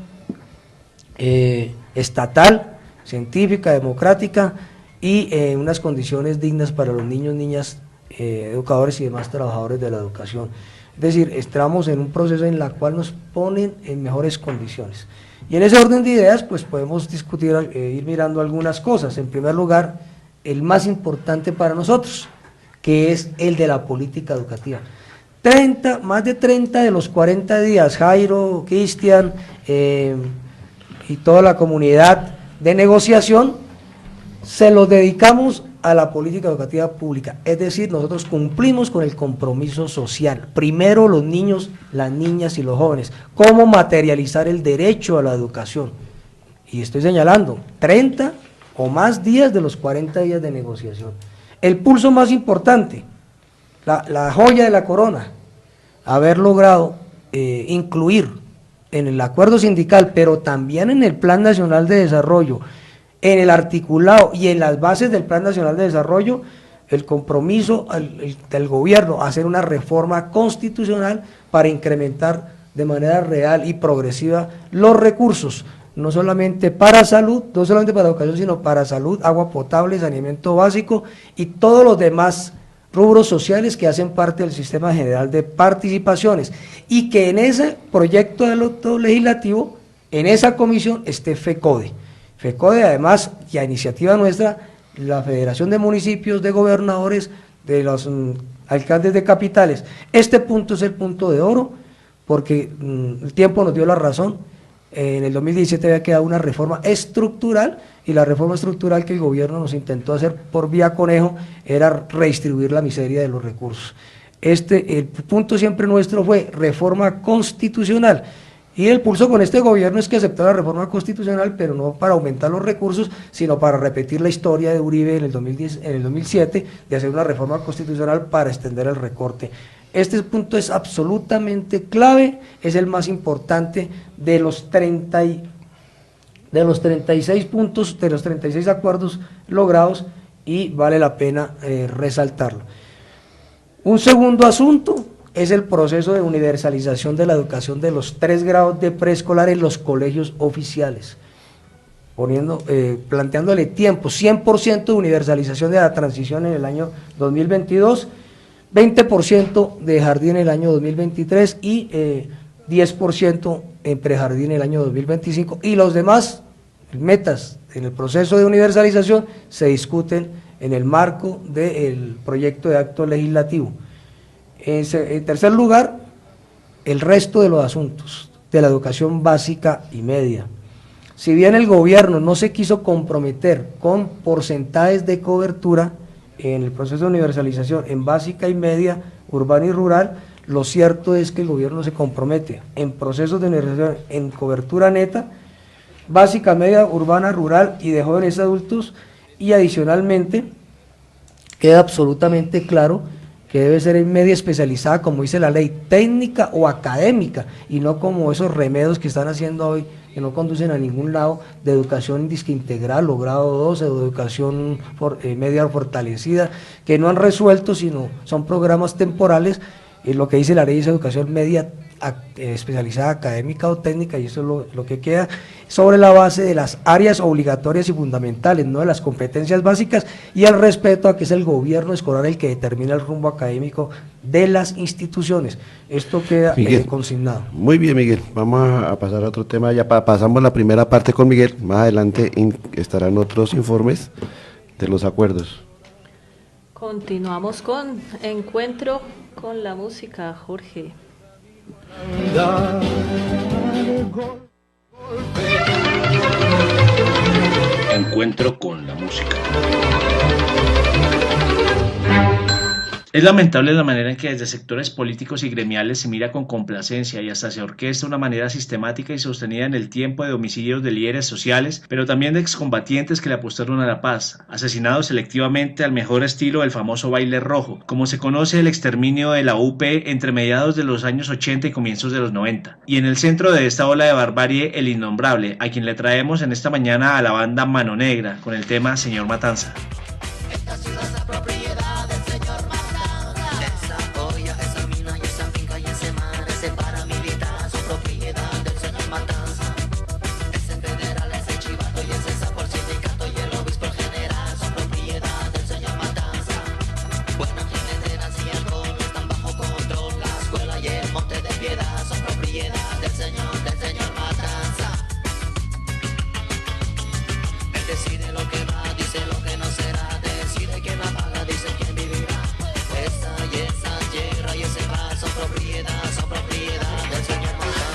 estatal, científica, democrática y en unas condiciones dignas para los niños, niñas, educadores y demás trabajadores de la educación. Es decir, estamos en un proceso en el cual nos ponen en mejores condiciones. Y en ese orden de ideas, pues podemos discutir, ir mirando algunas cosas. En primer lugar, el más importante para nosotros, que es el de la política educativa. Más de 30 de los 40 días, Jairo, Cristian y toda la comunidad de negociación, se los dedicamos a la política educativa pública. Es decir, nosotros cumplimos con el compromiso social. Primero los niños, las niñas y los jóvenes. ¿Cómo materializar el derecho a la educación? Y estoy señalando, 30 o más días de los 40 días de negociación. El pulso más importante, la joya de la corona, haber logrado incluir en el acuerdo sindical, pero también en el Plan Nacional de Desarrollo, en el articulado y en las bases del Plan Nacional de Desarrollo, el compromiso del gobierno a hacer una reforma constitucional para incrementar de manera real y progresiva los recursos, no solamente para salud, no solamente para educación, sino para salud, agua potable, saneamiento básico y todos los demás rubros sociales que hacen parte del sistema general de participaciones, y que en ese proyecto de acto legislativo, en esa comisión, esté FECODE. FECODE, además, y a iniciativa nuestra, la Federación de Municipios, de Gobernadores, de los alcaldes de capitales. Este punto es el punto de oro, porque el tiempo nos dio la razón. En el 2017 había quedado una reforma estructural, y la reforma estructural que el gobierno nos intentó hacer por vía conejo era redistribuir la miseria de los recursos. El punto siempre nuestro fue reforma constitucional, y el pulso con este gobierno es que aceptó la reforma constitucional, pero no para aumentar los recursos, sino para repetir la historia de Uribe en el 2007, de hacer una reforma constitucional para extender el recorte. Este punto es absolutamente clave, es el más importante de los 36 puntos, de los 36 acuerdos logrados, y vale la pena resaltarlo. Un segundo asunto es el proceso de universalización de la educación de los 3 grados de preescolar en los colegios oficiales, planteándole tiempo, 100% de universalización de la transición en el año 2022, 20% de jardín en el año 2023 y 10% en prejardín en el año 2025, y los demás metas en el proceso de universalización se discuten en el marco del proyecto de acto legislativo. En tercer lugar, el resto de los asuntos de la educación básica y media. Si bien el gobierno no se quiso comprometer con porcentajes de cobertura en el proceso de universalización en básica y media, urbana y rural, lo cierto es que el gobierno se compromete en procesos de universalización en cobertura neta, básica, media, urbana, rural y de jóvenes adultos, y adicionalmente queda absolutamente claro que debe ser en media especializada, como dice la ley, técnica o académica, y no como esos remedios que están haciendo hoy, que no conducen a ningún lado, de educación disque integral o grado 12, o de educación media fortalecida, que no han resuelto, sino son programas temporales. Lo que dice la ley es educación media especializada, académica o técnica, y eso es lo que queda sobre la base de las áreas obligatorias y fundamentales, no de las competencias básicas, y el respeto a que es el gobierno escolar el que determina el rumbo académico de las instituciones. Esto queda consignado. Muy bien, Miguel, vamos a pasar a otro tema. Ya pasamos la primera parte con Miguel, más adelante estarán otros informes de los acuerdos. Continuamos con Encuentro con la Música, Jorge. Encuentro con la música. Es lamentable la manera en que desde sectores políticos y gremiales se mira con complacencia y hasta se orquesta una manera sistemática y sostenida en el tiempo de homicidios de líderes sociales, pero también de excombatientes que le apostaron a la paz, asesinados selectivamente al mejor estilo del famoso baile rojo, como se conoce el exterminio de la UP entre mediados de los años 80 y comienzos de los 90. Y en el centro de esta ola de barbarie, el innombrable, a quien le traemos en esta mañana a la banda Mano Negra, con el tema Señor Matanza. propiedad del Señor Matanza. Él decide lo que va, dice lo que no será, decide quién la paga, dice quién vivirá. Esa y esa tierra y ese mar son propiedad del Señor Matanza.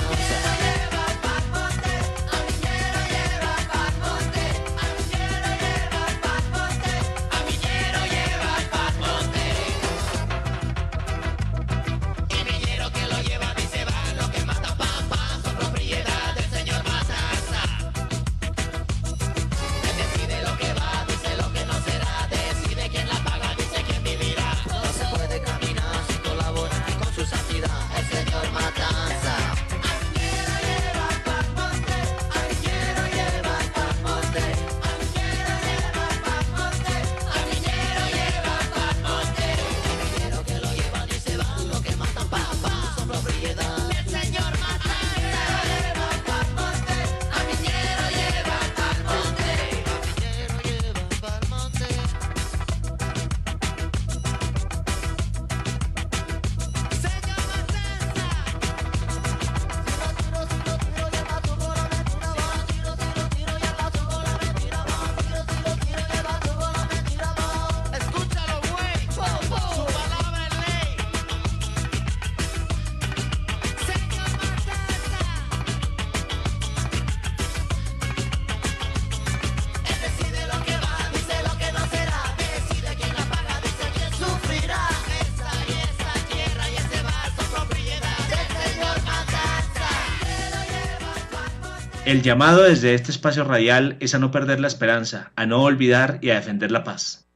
El llamado desde este espacio radial es a no perder la esperanza, a no olvidar y a defender la paz.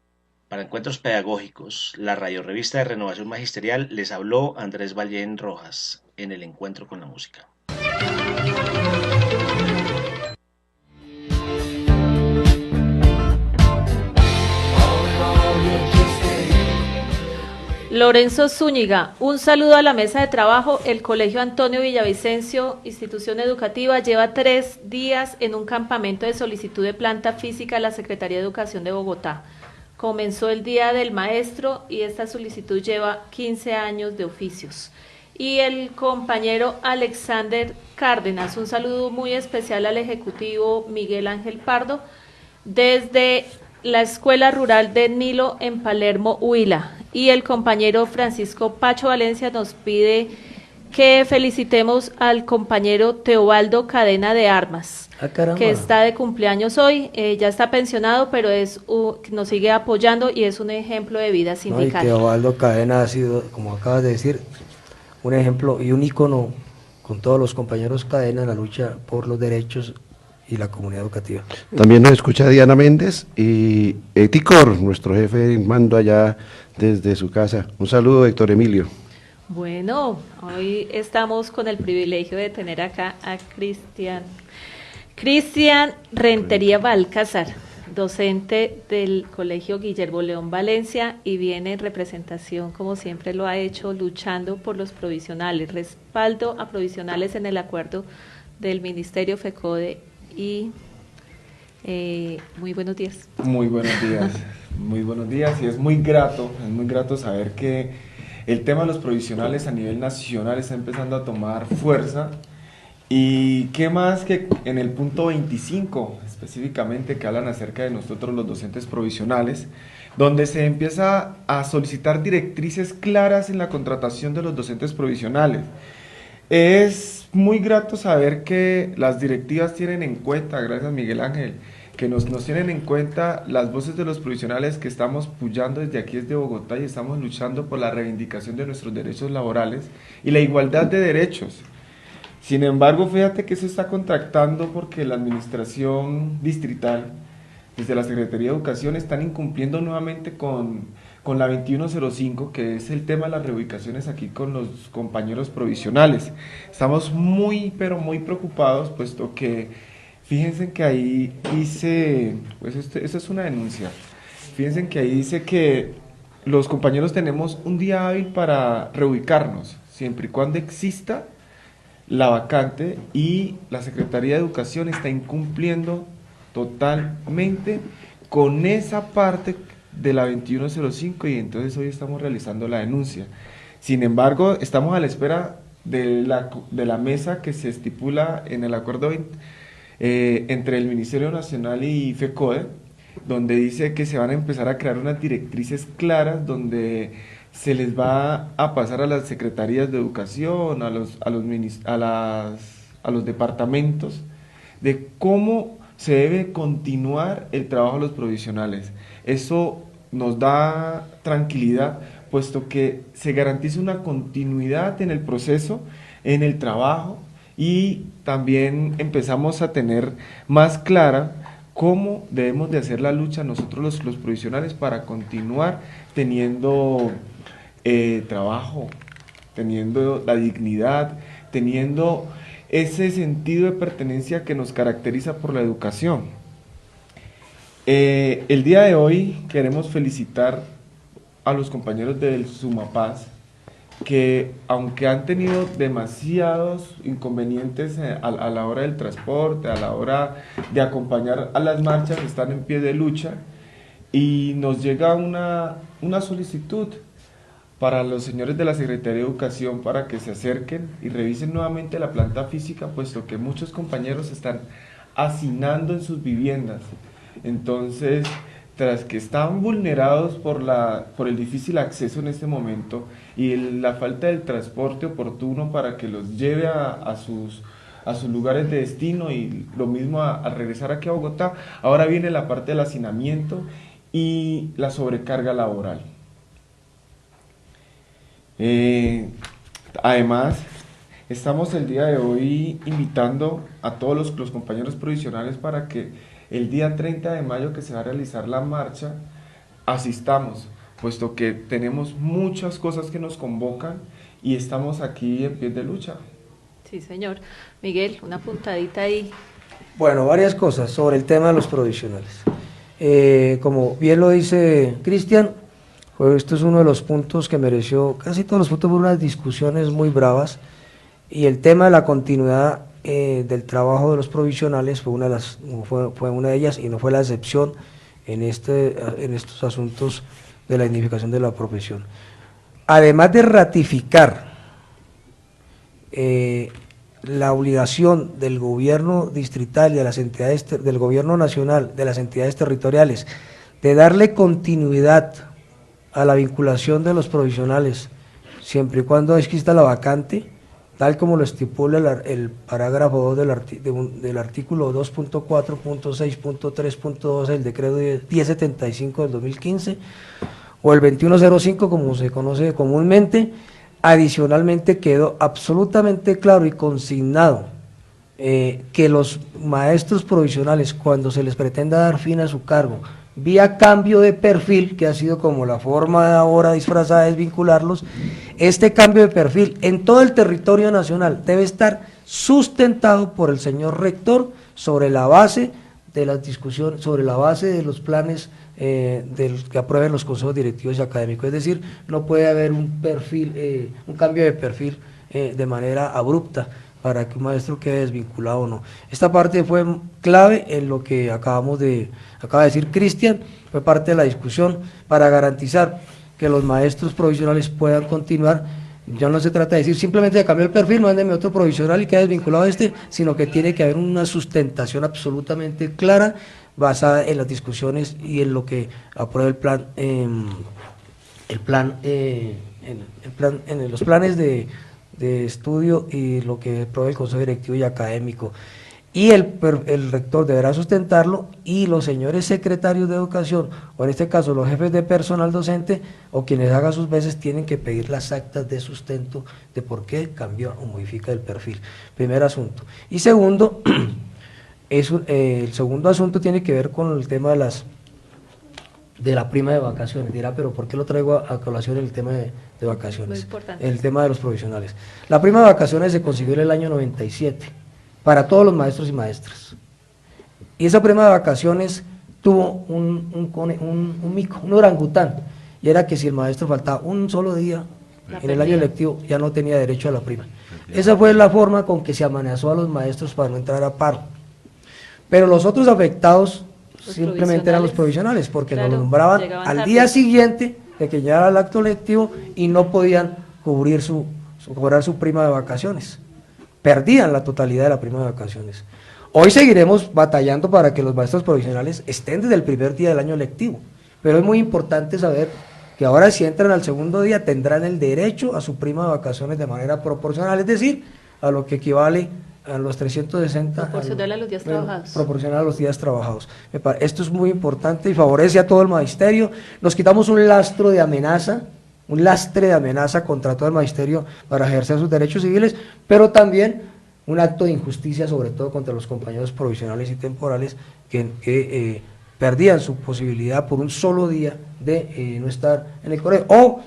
Para Encuentros Pedagógicos, la radiorrevista de Renovación Magisterial, les habló Andrés Ballén Rojas en el Encuentro con la Música. Lorenzo Zúñiga, un saludo a la mesa de trabajo. El Colegio Antonio Villavicencio, institución educativa, lleva 3 días en un campamento de solicitud de planta física a la Secretaría de Educación de Bogotá. Comenzó el Día del Maestro y esta solicitud lleva 15 años de oficios. Y el compañero Alexander Cárdenas, un saludo muy especial al ejecutivo Miguel Ángel Pardo, desde la Escuela Rural de Nilo en Palermo, Huila. Y el compañero Francisco Pacho Valencia nos pide que felicitemos al compañero Teobaldo Cadena de Armas, que está de cumpleaños hoy. Ya está pensionado, pero nos sigue apoyando y es un ejemplo de vida sindical. Y Teobaldo Cadena ha sido, como acabas de decir, un ejemplo y un ícono con todos los compañeros Cadena en la lucha por los derechos y la comunidad educativa. También nos escucha Diana Méndez y Ticor, nuestro jefe de mando allá desde su casa. Un saludo, Héctor Emilio. Bueno, hoy estamos con el privilegio de tener acá a Cristian Rentería Balcázar, docente del Colegio Guillermo León Valencia, y viene en representación, como siempre lo ha hecho, luchando por los provisionales, respaldo a provisionales en el acuerdo del Ministerio FECODE. Y muy buenos días. Muy buenos días, y es muy grato saber que el tema de los provisionales a nivel nacional está empezando a tomar fuerza, y qué más que en el punto 25 específicamente, que hablan acerca de nosotros los docentes provisionales, donde se empieza a solicitar directrices claras en la contratación de los docentes provisionales. Es muy grato saber que las directivas tienen en cuenta, gracias Miguel Ángel, que nos tienen en cuenta las voces de los provisionales que estamos puyando desde aquí, desde Bogotá, y estamos luchando por la reivindicación de nuestros derechos laborales y la igualdad de derechos. Sin embargo, fíjate que eso está contractando porque la administración distrital, desde la Secretaría de Educación, están incumpliendo nuevamente con la 2105, que es el tema de las reubicaciones aquí con los compañeros provisionales. Estamos muy, pero muy preocupados, puesto que, fíjense que ahí dice, pues eso es una denuncia, fíjense que ahí dice que los compañeros tenemos un día hábil para reubicarnos, siempre y cuando exista la vacante, y la Secretaría de Educación está incumpliendo totalmente con esa parte de la 2105, y entonces hoy estamos realizando la denuncia. Sin embargo, estamos a la espera de la mesa que se estipula en el acuerdo entre el Ministerio Nacional y FECODE, donde dice que se van a empezar a crear unas directrices claras donde se les va a pasar a las secretarías de educación, a los departamentos, de cómo se debe continuar el trabajo de los provisionales. Eso nos da tranquilidad, puesto que se garantiza una continuidad en el proceso, en el trabajo, y también empezamos a tener más clara cómo debemos de hacer la lucha nosotros los provisionales para continuar teniendo trabajo, teniendo la dignidad, teniendo ese sentido de pertenencia que nos caracteriza por la educación. El día de hoy queremos felicitar a los compañeros del Sumapaz, que aunque han tenido demasiados inconvenientes a la hora del transporte, a la hora de acompañar a las marchas, están en pie de lucha, y nos llega una solicitud para los señores de la Secretaría de Educación para que se acerquen y revisen nuevamente la planta física, puesto que muchos compañeros están hacinando en sus viviendas. Entonces, tras que están vulnerados por el difícil acceso en este momento y la falta del transporte oportuno para que los lleve a sus lugares de destino, y lo mismo al regresar aquí a Bogotá, ahora viene la parte del hacinamiento y la sobrecarga laboral. Además, estamos el día de hoy invitando a todos los compañeros provisionales para que el día 30 de mayo, que se va a realizar la marcha, asistamos, puesto que tenemos muchas cosas que nos convocan y estamos aquí en pie de lucha. Sí, señor. Miguel, una puntadita ahí. Bueno, varias cosas sobre el tema de los provisionales. Como bien lo dice Cristian, esto es uno de los puntos que mereció, casi todos los puntos, por unas discusiones muy bravas, y el tema de la continuidad del trabajo de los provisionales fue una de ellas, y no fue la excepción en estos asuntos de la dignificación de la profesión. Además de ratificar la obligación del gobierno distrital y de las entidades, del gobierno nacional, de las entidades territoriales, de darle continuidad a la vinculación de los provisionales, siempre y cuando exista la vacante, tal como lo estipula el parágrafo 2 del artículo 2.4.6.3.2 del decreto 1075 del 2015, o el 2105, como se conoce comúnmente. Adicionalmente quedó absolutamente claro y consignado que los maestros provisionales, cuando se les pretenda dar fin a su cargo, vía cambio de perfil, que ha sido como la forma ahora disfrazada de desvincularlos, este cambio de perfil en todo el territorio nacional debe estar sustentado por el señor rector sobre la base de las discusiones, sobre la base de los planes que aprueben los consejos directivos y académicos. Es decir, no puede haber un cambio de perfil de manera abrupta para que un maestro quede desvinculado o no. Esta parte fue clave en lo que acaba de decir Cristian, fue parte de la discusión para garantizar que los maestros provisionales puedan continuar. Ya no se trata de decir simplemente de cambiar el perfil, mándeme otro provisional y quede desvinculado sino que tiene que haber una sustentación absolutamente clara, basada en las discusiones y en lo que aprueba en los planes de estudio y lo que aprueba el Consejo Directivo y Académico. Y el rector deberá sustentarlo, y los señores secretarios de educación, o en este caso los jefes de personal docente, o quienes hagan sus veces, tienen que pedir las actas de sustento de por qué cambia o modifica el perfil. Primer asunto. Y segundo, el segundo asunto tiene que ver con el tema de la prima de vacaciones. Dirá, pero ¿por qué lo traigo a colación el tema de vacaciones? Muy importante. El tema de los provisionales. La prima de vacaciones se consiguió en el año 97 para todos los maestros y maestras. Y esa prima de vacaciones tuvo un mico, un orangután, y era que si el maestro faltaba un solo día en el año lectivo, ya no tenía derecho a la prima. Esa fue la forma con que se amenazó a los maestros para no entrar a paro. Pero los otros afectados simplemente eran los provisionales, porque lo nombraban al día siguiente de que llegara el acto lectivo y no podían cubrir su cobrar su prima de vacaciones. Perdían la totalidad de la prima de vacaciones. Hoy seguiremos batallando para que los maestros provisionales estén desde el primer día del año lectivo, pero es muy importante saber que ahora si entran al segundo día tendrán el derecho a su prima de vacaciones de manera proporcional, es decir, a lo que equivale a los 360. Proporcional a los días trabajados. Proporcional a los días trabajados. Esto es muy importante y favorece a todo el magisterio. Nos quitamos un lastre de amenaza contra todo el magisterio para ejercer sus derechos civiles, pero también un acto de injusticia, sobre todo contra los compañeros provisionales y temporales que perdían su posibilidad por un solo día de no estar en el colegio. O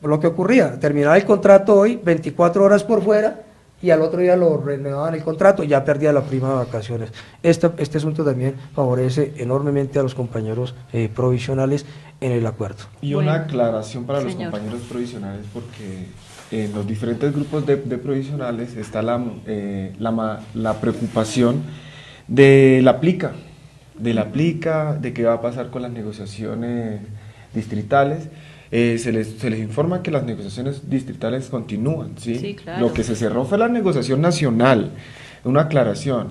lo que ocurría, terminaba el contrato hoy, 24 horas por fuera, y al otro día lo renovaban el contrato y ya perdía la prima de vacaciones. Este asunto también favorece enormemente a los compañeros provisionales en el acuerdo. Y una aclaración para los compañeros provisionales, porque en los diferentes grupos de provisionales está la preocupación de la plica, de qué va a pasar con las negociaciones distritales. Se les informa que las negociaciones distritales continúan, ¿sí? Sí, claro. Lo que se cerró fue la negociación nacional, una aclaración.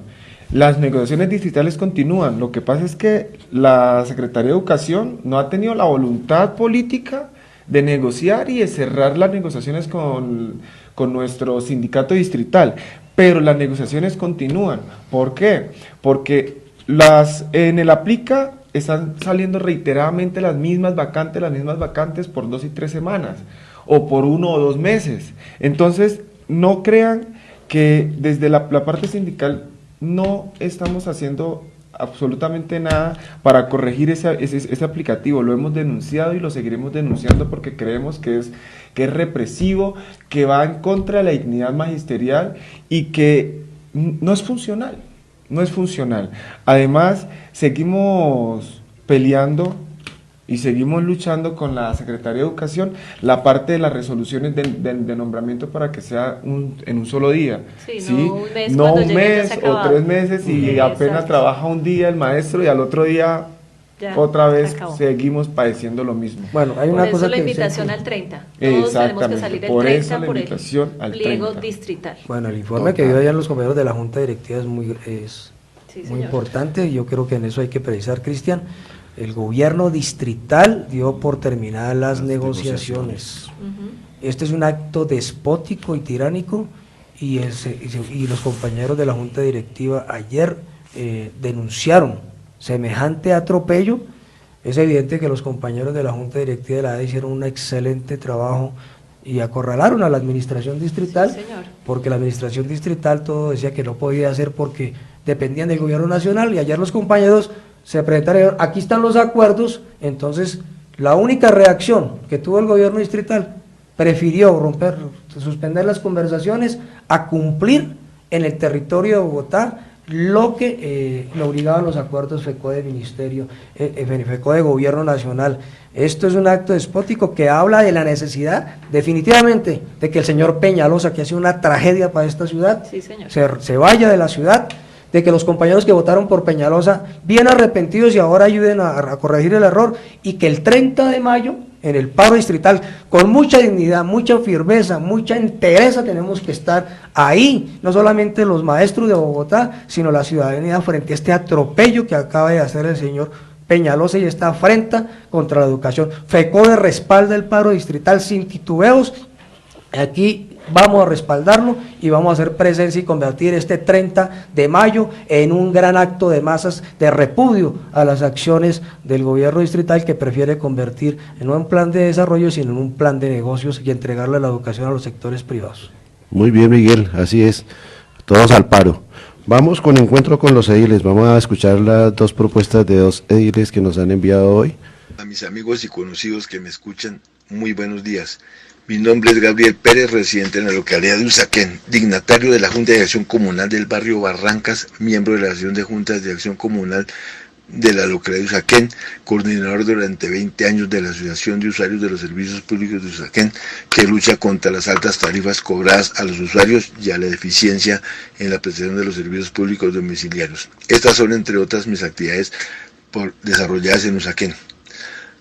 Las negociaciones distritales continúan, lo que pasa es que la Secretaría de Educación no ha tenido la voluntad política de negociar y de cerrar las negociaciones con nuestro sindicato distrital, pero las negociaciones continúan. ¿Por qué? Porque en el aplica están saliendo reiteradamente las mismas vacantes por 2 y 3 semanas, o por 1 o 2 meses. Entonces, no crean que desde la parte sindical no estamos haciendo absolutamente nada para corregir ese aplicativo. Lo hemos denunciado y lo seguiremos denunciando porque creemos que es represivo, que va en contra de la dignidad magisterial y que no es funcional. Además, seguimos peleando y seguimos luchando con la Secretaría de Educación la parte de las resoluciones de nombramiento para que sea en un solo día. Sí, no un mes o 3 meses y apenas trabaja un día el maestro y al otro día otra vez seguimos padeciendo lo mismo. Bueno, hay una cosa la invitación al 30. Todos tenemos que salir el 30 por el pliego distrital. Bueno, el informe que dio allá los compañeros de la Junta Directiva es muy importante. Yo creo que en eso hay que precisar, Cristian. El gobierno distrital dio por terminadas las negociaciones. Este es un acto despótico y tiránico y los compañeros de la Junta Directiva ayer denunciaron semejante atropello. Es evidente que los compañeros de la Junta Directiva de la ADE hicieron un excelente trabajo y acorralaron a la administración distrital, porque la administración distrital todo decía que no podía hacer porque dependían del gobierno nacional, y ayer los compañeros se presentaron, aquí están los acuerdos. Entonces la única reacción que tuvo el gobierno distrital, prefirió suspender las conversaciones a cumplir en el territorio de Bogotá lo que le obligaban los acuerdos FECODE Ministerio, FECODE Gobierno Nacional. Esto es un acto despótico que habla de la necesidad, definitivamente, de que el señor Peñalosa, que ha sido una tragedia para esta ciudad, se vaya de la ciudad, de que los compañeros que votaron por Peñalosa, bien arrepentidos y ahora ayuden a corregir el error, y que el 30 de mayo, en el paro distrital, con mucha dignidad, mucha firmeza, mucha entereza, tenemos que estar ahí, no solamente los maestros de Bogotá, sino la ciudadanía frente a este atropello que acaba de hacer el señor Peñalosa y esta afrenta contra la educación. FECODE respalda el paro distrital sin titubeos. Aquí vamos a respaldarlo y vamos a hacer presencia y convertir este 30 de mayo en un gran acto de masas de repudio a las acciones del gobierno distrital, que prefiere convertir en un plan de desarrollo sino en un plan de negocios y entregarle la educación a los sectores privados. Muy bien, Miguel, así es, todos al paro. Vamos con encuentro con los ediles, vamos a escuchar las 2 propuestas de 2 ediles que nos han enviado hoy. A mis amigos y conocidos que me escuchan, muy buenos días. Mi nombre es Gabriel Pérez, residente en la localidad de Usaquén, dignatario de la Junta de Acción Comunal del barrio Barrancas, miembro de la Asociación de Juntas de Acción Comunal de la localidad de Usaquén, coordinador durante 20 años de la Asociación de Usuarios de los Servicios Públicos de Usaquén, que lucha contra las altas tarifas cobradas a los usuarios y a la deficiencia en la prestación de los servicios públicos domiciliarios. Estas son, entre otras, mis actividades desarrolladas en Usaquén.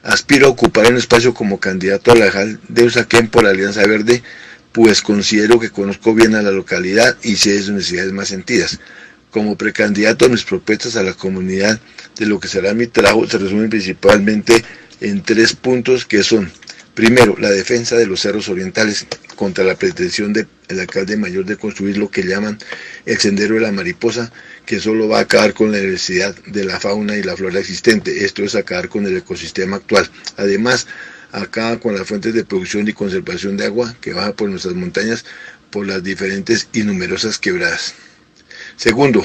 Aspiro a ocupar un espacio como candidato a la alcaldía de Usaquén por Alianza Verde pues considero que conozco bien a la localidad y sé de sus necesidades más sentidas. Como precandidato, mis propuestas a la comunidad de lo que será mi trabajo se resumen principalmente en 3 puntos que son: primero, la defensa de los cerros orientales contra la pretensión del alcalde mayor de construir lo que llaman el Sendero de la Mariposa, que solo va a acabar con la diversidad de la fauna y la flora existente. Esto es acabar con el ecosistema actual. Además, acaba con las fuentes de producción y conservación de agua que baja por nuestras montañas por las diferentes y numerosas quebradas. Segundo,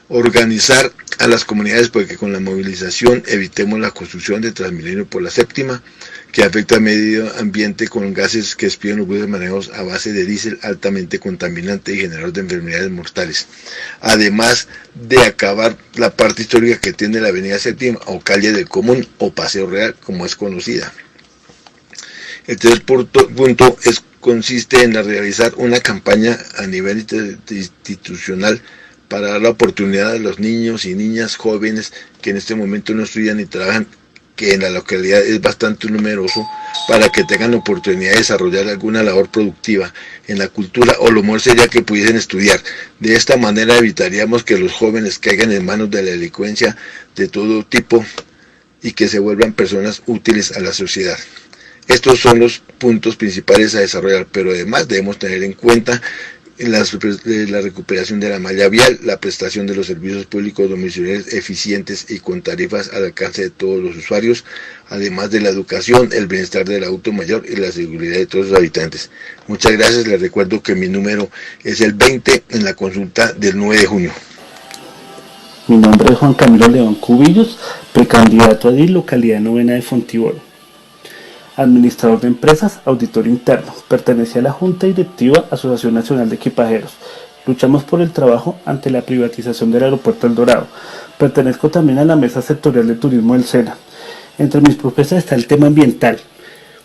organizar a las comunidades porque con la movilización evitemos la construcción de Transmilenio por la séptima, que afecta al medio ambiente con gases que expiden los buses manejados a base de diésel altamente contaminante y generador de enfermedades mortales. Además de acabar la parte histórica que tiene la avenida séptima o calle del Común o Paseo Real como es conocida. El tercer punto consiste en realizar una campaña a nivel institucional para dar la oportunidad a los niños y niñas jóvenes que en este momento no estudian ni trabajan, que en la localidad es bastante numeroso, para que tengan oportunidad de desarrollar alguna labor productiva en la cultura o lo mejor sería que pudiesen estudiar. De esta manera evitaríamos que los jóvenes caigan en manos de la delincuencia de todo tipo y que se vuelvan personas útiles a la sociedad. Estos son los puntos principales a desarrollar, pero además debemos tener en cuenta la recuperación de la malla vial, la prestación de los servicios públicos domiciliarios eficientes y con tarifas al alcance de todos los usuarios, además de la educación, el bienestar del adulto mayor y la seguridad de todos los habitantes. Muchas gracias, les recuerdo que mi número es el 20 en la consulta del 9 de junio. Mi nombre es Juan Camilo León Cubillos, precandidato a edil, localidad novena de Fontibón. Administrador de empresas, auditor interno, pertenece a la Junta Directiva Asociación Nacional de Equipajeros. Luchamos por el trabajo ante la privatización del aeropuerto El Dorado. Pertenezco también a la Mesa Sectorial de Turismo del SENA. Entre mis propuestas está el tema ambiental,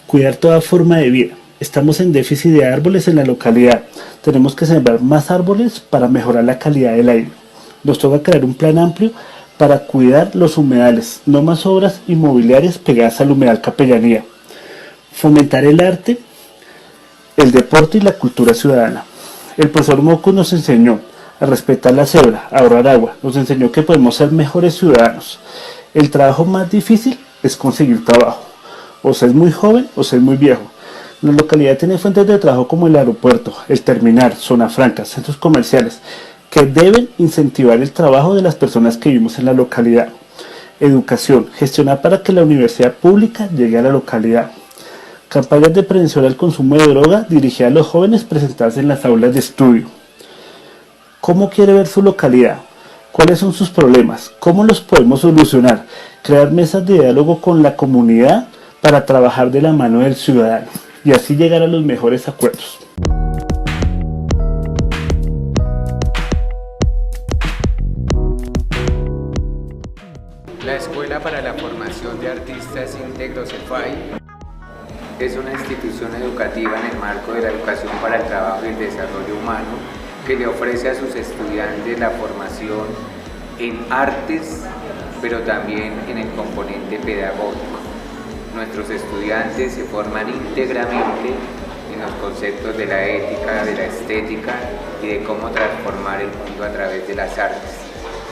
cuidar toda forma de vida. Estamos en déficit de árboles en la localidad. Tenemos que sembrar más árboles para mejorar la calidad del aire. Nos toca crear un plan amplio para cuidar los humedales, no más obras inmobiliarias pegadas al humedal Capellanía. Fomentar el arte, el deporte y la cultura ciudadana. El profesor Moco nos enseñó a respetar la cebra, a ahorrar agua, nos enseñó que podemos ser mejores ciudadanos. El trabajo más difícil es conseguir trabajo, o se es muy joven o se es muy viejo. La localidad tiene fuentes de trabajo como el aeropuerto, el terminal, zona franca, centros comerciales, que deben incentivar el trabajo de las personas que vivimos en la localidad. Educación, gestionar para que la universidad pública llegue a la localidad. Campañas de prevención al consumo de droga dirigidas a los jóvenes presentadas en las aulas de estudio. ¿Cómo quiere ver su localidad? ¿Cuáles son sus problemas? ¿Cómo los podemos solucionar? Crear mesas de diálogo con la comunidad para trabajar de la mano del ciudadano y así llegar a los mejores acuerdos. La Escuela para la Formación de Artistas Íntegros EFAI es una institución educativa en el marco de la educación para el trabajo y el desarrollo humano que le ofrece a sus estudiantes la formación en artes, pero también en el componente pedagógico. Nuestros estudiantes se forman íntegramente en los conceptos de la ética, de la estética y de cómo transformar el mundo a través de las artes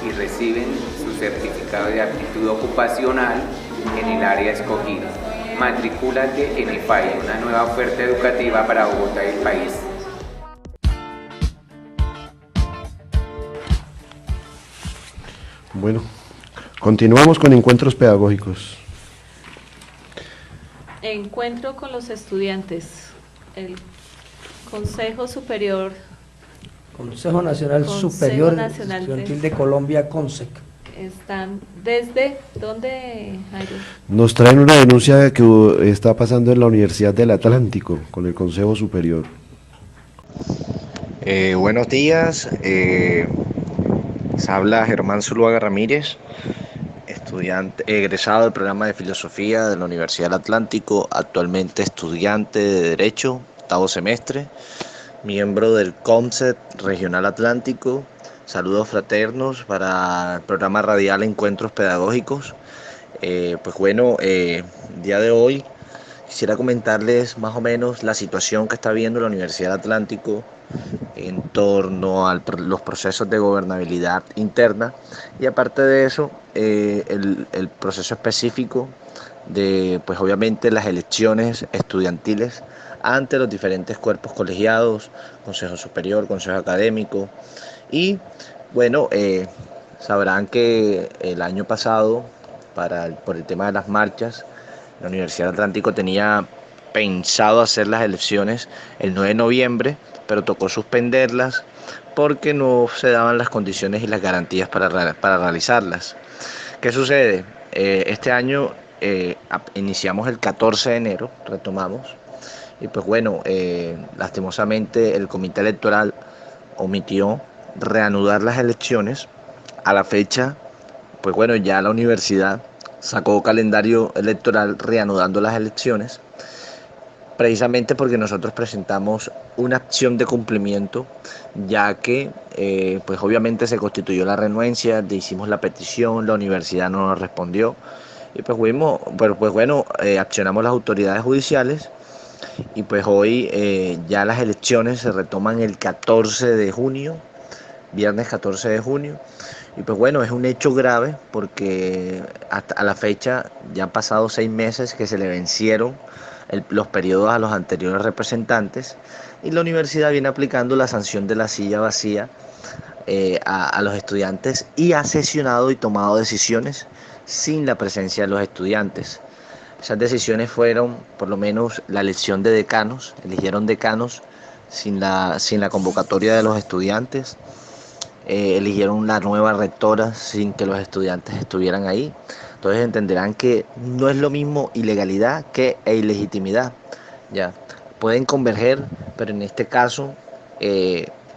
y reciben su certificado de aptitud ocupacional en el área escogida. Matricúlate en EFAI, una nueva oferta educativa para Bogotá y el país. Bueno, continuamos con encuentros pedagógicos. Encuentro con los estudiantes. El Consejo Nacional Superior Estudiantil de Colombia, CONSEC. Están desde ¿dónde, Jairo? Nos traen una denuncia que está pasando en la Universidad del Atlántico con el Consejo Superior. Buenos días, les habla Germán Zuluaga Ramírez, estudiante egresado del programa de Filosofía de la Universidad del Atlántico, actualmente estudiante de Derecho, 8º semestre, miembro del COMSET Regional Atlántico. Saludos fraternos para el programa radial Encuentros Pedagógicos. El día de hoy quisiera comentarles más o menos la situación que está viviendo la Universidad del Atlántico en torno a los procesos de gobernabilidad interna y aparte de eso el proceso específico de pues obviamente las elecciones estudiantiles ante los diferentes cuerpos colegiados, Consejo Superior, Consejo Académico y bueno, sabrán que el año pasado por el tema de las marchas la Universidad del Atlántico tenía pensado hacer las elecciones el 9 de noviembre, pero tocó suspenderlas porque no se daban las condiciones y las garantías para realizarlas. ¿Qué sucede? Este año iniciamos el 14 de enero, retomamos, y pues bueno, lastimosamente el comité electoral omitió reanudar las elecciones. A la fecha, pues bueno, ya la universidad sacó calendario electoral reanudando las elecciones, precisamente porque nosotros presentamos una acción de cumplimiento, ya que pues obviamente se constituyó la renuencia, hicimos la petición, la universidad no nos respondió, y pues accionamos las autoridades judiciales, y pues hoy ya las elecciones se retoman el 14 de junio, viernes 14 de junio, y pues bueno, es un hecho grave porque hasta a la fecha ya han pasado 6 meses que se le vencieron los periodos a los anteriores representantes y la universidad viene aplicando la sanción de la silla vacía a los estudiantes y ha sesionado y tomado decisiones sin la presencia de los estudiantes. Esas decisiones fueron por lo menos la elección de decanos, eligieron decanos sin la convocatoria de los estudiantes. Eligieron la nueva rectora sin que los estudiantes estuvieran ahí. Entonces entenderán que no es lo mismo ilegalidad que ilegitimidad. Ya pueden converger, pero en este caso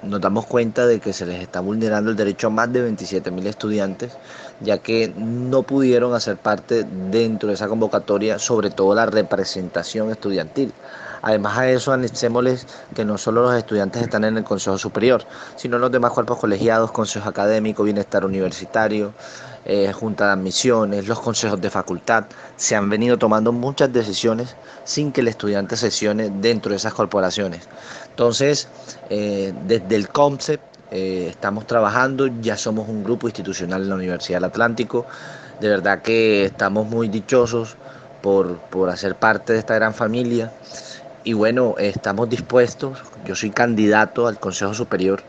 nos damos cuenta de que se les está vulnerando el derecho a más de 27.000 estudiantes, ya que no pudieron hacer parte dentro de esa convocatoria, sobre todo la representación estudiantil. Además a eso anexémosles que no solo los estudiantes están en el Consejo Superior, sino los demás cuerpos colegiados, Consejo Académico, Bienestar Universitario, Junta de Admisiones, los consejos de facultad. Se han venido tomando muchas decisiones sin que el estudiante sesione dentro de esas corporaciones. Entonces, desde el COMCEP estamos trabajando, ya somos un grupo institucional en la Universidad del Atlántico. De verdad que estamos muy dichosos por hacer parte de esta gran familia. Y bueno, estamos dispuestos, yo soy candidato al Consejo Superior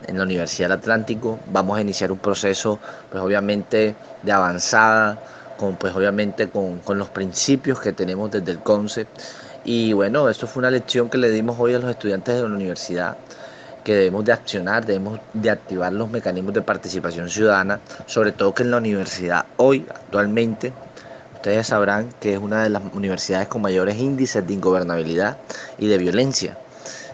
en la Universidad del Atlántico, vamos a iniciar un proceso pues obviamente de avanzada, con los principios que tenemos desde el CONCEP. Y bueno, esto fue una lección que le dimos hoy a los estudiantes de la universidad, que debemos de accionar, debemos de activar los mecanismos de participación ciudadana, sobre todo que en la universidad hoy, actualmente, ustedes sabrán que es una de las universidades con mayores índices de ingobernabilidad y de violencia.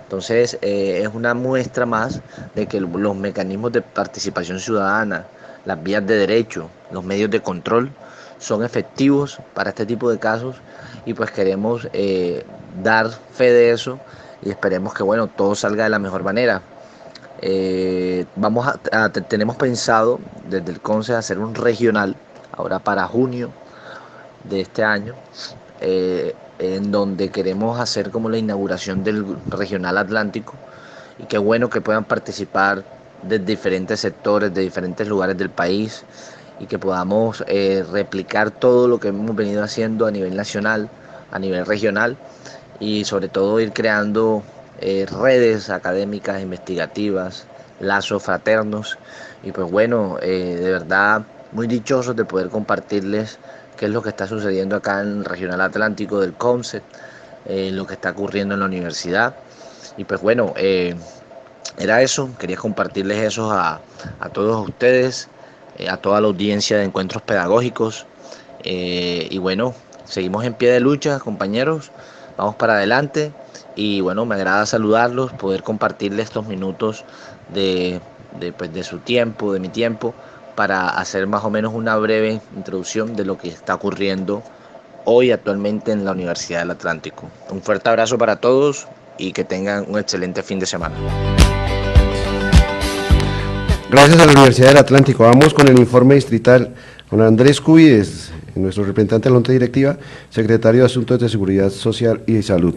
Entonces es una muestra más de que los mecanismos de participación ciudadana, las vías de derecho, los medios de control son efectivos para este tipo de casos y pues queremos dar fe de eso y esperemos que bueno, todo salga de la mejor manera. Tenemos pensado desde el CONCE hacer un regional ahora para junio de este año, en donde queremos hacer como la inauguración del Regional Atlántico y qué bueno que puedan participar de diferentes sectores, de diferentes lugares del país y que podamos replicar todo lo que hemos venido haciendo a nivel nacional, a nivel regional y sobre todo ir creando redes académicas, investigativas, lazos fraternos y pues bueno, de verdad muy dichosos de poder compartirles qué es lo que está sucediendo acá en el Regional Atlántico del CONCEP, lo que está ocurriendo en la universidad. Y pues bueno, era eso, quería compartirles eso a todos ustedes, a toda la audiencia de Encuentros Pedagógicos. Y bueno, seguimos en pie de lucha, compañeros, vamos para adelante. Y bueno, me agrada saludarlos, poder compartirles estos minutos de su tiempo, de mi tiempo, para hacer más o menos una breve introducción de lo que está ocurriendo hoy actualmente en la Universidad del Atlántico. Un fuerte abrazo para todos y que tengan un excelente fin de semana. Gracias a la Universidad del Atlántico. Vamos con el informe distrital con Andrés Cubides. nuestro representante de la Junta Directiva, secretario de Asuntos de Seguridad Social y de Salud.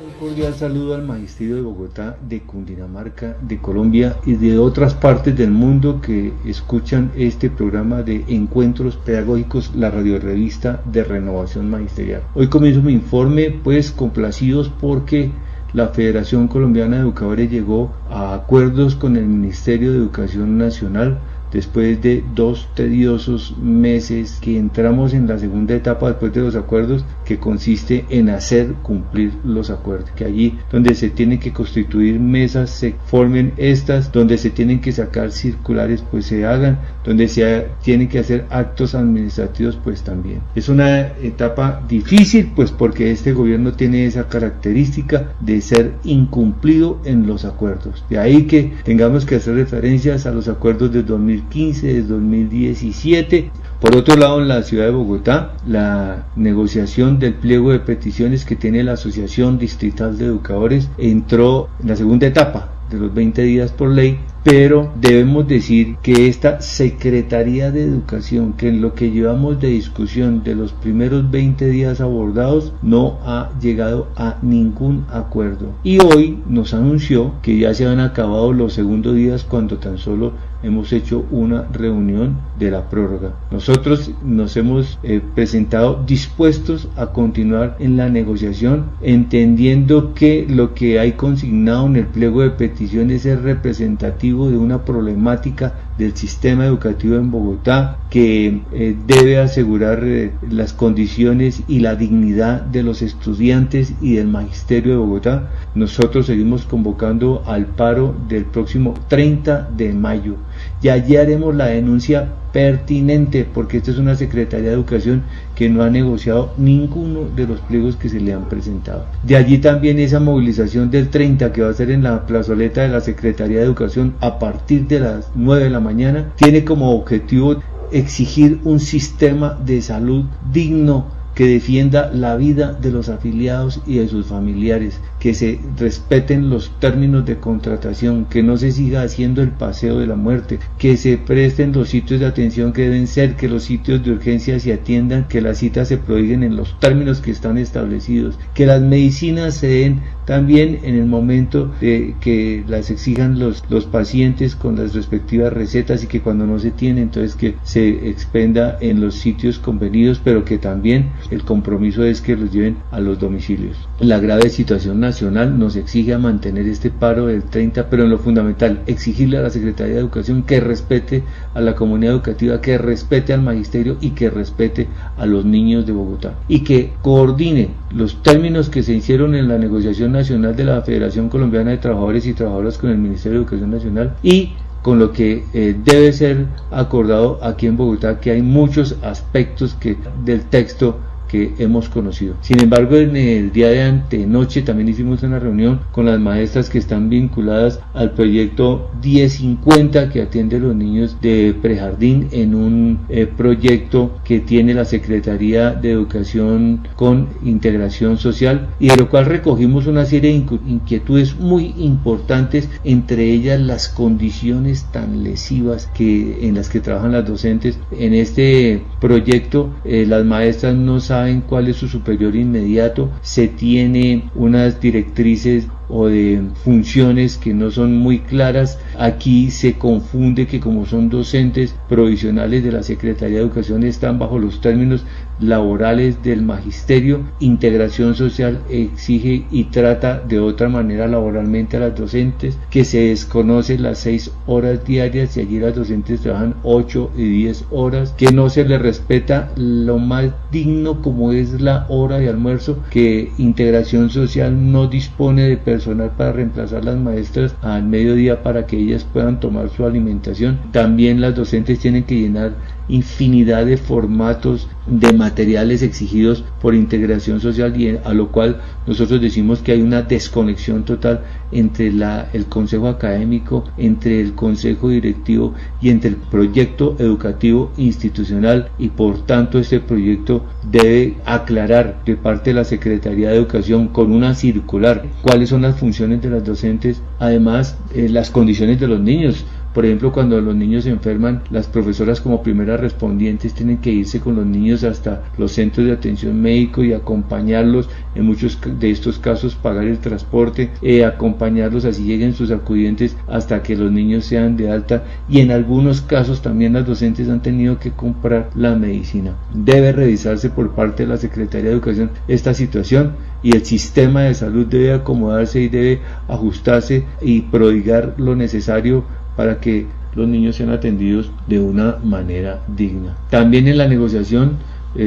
Un cordial saludo al Magisterio de Bogotá, de Cundinamarca, de Colombia y de otras partes del mundo que escuchan este programa de Encuentros Pedagógicos, la radiorrevista de Renovación Magisterial. Hoy comienzo mi informe, pues complacidos porque la Federación Colombiana de Educadores llegó a acuerdos con el Ministerio de Educación Nacional después de 2 tediosos meses que entramos en la segunda etapa después de los acuerdos, que consiste en hacer cumplir los acuerdos, que allí donde se tienen que constituir mesas se formen estas, donde se tienen que sacar circulares pues se hagan, donde se tienen que hacer actos administrativos pues también. Es una etapa difícil pues porque este gobierno tiene esa característica de ser incumplido en los acuerdos, de ahí que tengamos que hacer referencias a los acuerdos de 2015, de 2017. Por otro lado, en la ciudad de Bogotá, la negociación del pliego de peticiones que tiene la Asociación Distrital de Educadores entró en la segunda etapa de los 20 días por ley, pero debemos decir que esta Secretaría de Educación, que en lo que llevamos de discusión de los primeros 20 días abordados, no ha llegado a ningún acuerdo. Y hoy nos anunció que ya se han acabado los segundos días cuando tan solo hemos hecho una reunión de la prórroga. Nosotros nos hemos presentado dispuestos a continuar en la negociación, entendiendo que lo que hay consignado en el pliego de peticiones es representativo de una problemática del sistema educativo en Bogotá que debe asegurar las condiciones y la dignidad de los estudiantes y del magisterio de Bogotá. Nosotros seguimos convocando al paro del próximo 30 de mayo y allí haremos la denuncia pertinente, porque esta es una Secretaría de Educación que no ha negociado ninguno de los pliegos que se le han presentado. De allí también esa movilización del 30 que va a ser en la plazoleta de la Secretaría de Educación a partir de las 9 de la mañana, tiene como objetivo exigir un sistema de salud digno que defienda la vida de los afiliados y de sus familiares, que se respeten los términos de contratación, que no se siga haciendo el paseo de la muerte, que se presten los sitios de atención que deben ser, que los sitios de urgencia se atiendan, que las citas se prohíben en los términos que están establecidos, que las medicinas se den también en el momento de que las exijan los pacientes con las respectivas recetas, y que cuando no se tiene entonces que se expenda en los sitios convenidos, pero que también el compromiso es que los lleven a los domicilios. La grave situación nacional nos exige a mantener este paro del 30, pero en lo fundamental, exigirle a la Secretaría de Educación que respete a la comunidad educativa, que respete al magisterio y que respete a los niños de Bogotá, y que coordine los términos que se hicieron en la negociación nacional de la Federación Colombiana de Trabajadores y Trabajadoras con el Ministerio de Educación Nacional y con lo que debe ser acordado aquí en Bogotá, que hay muchos aspectos del texto que hemos conocido. Sin embargo, en el día de antenoche también hicimos una reunión con las maestras que están vinculadas al proyecto 1050 que atiende a los niños de prejardín, en un proyecto que tiene la Secretaría de Educación con Integración Social, y de lo cual recogimos una serie de inquietudes muy importantes, entre ellas las condiciones tan lesivas en las que trabajan las docentes. En este proyecto las maestras no saben cuál es su superior inmediato, se tiene unas directrices o de funciones que no son muy claras. Aquí se confunde que como son docentes provisionales de la Secretaría de Educación están bajo los términos laborales del magisterio. Integración Social exige y trata de otra manera laboralmente a las docentes, que se desconoce las 6 horas diarias y allí las docentes trabajan 8 y 10 horas, que no se les respeta lo más digno como es la hora de almuerzo, que Integración Social no dispone de personal para reemplazar las maestras al mediodía para que ellas puedan tomar su alimentación. También las docentes tienen que llenar infinidad de formatos de materiales exigidos por Integración Social, y a lo cual nosotros decimos que hay una desconexión total entre el consejo académico, entre el consejo directivo y entre el proyecto educativo institucional, y por tanto este proyecto debe aclarar de parte de la Secretaría de Educación con una circular cuáles son las funciones de las docentes, además las condiciones de los niños, Por ejemplo, cuando los niños se enferman, las profesoras como primeras respondientes tienen que irse con los niños hasta los centros de atención médico y acompañarlos, en muchos de estos casos pagar el transporte, acompañarlos así lleguen sus acudientes hasta que los niños sean de alta, y en algunos casos también las docentes han tenido que comprar la medicina. Debe revisarse por parte de la Secretaría de Educación esta situación, y el sistema de salud debe acomodarse y debe ajustarse y prodigar lo necesario para que los niños sean atendidos de una manera digna. También en la negociación,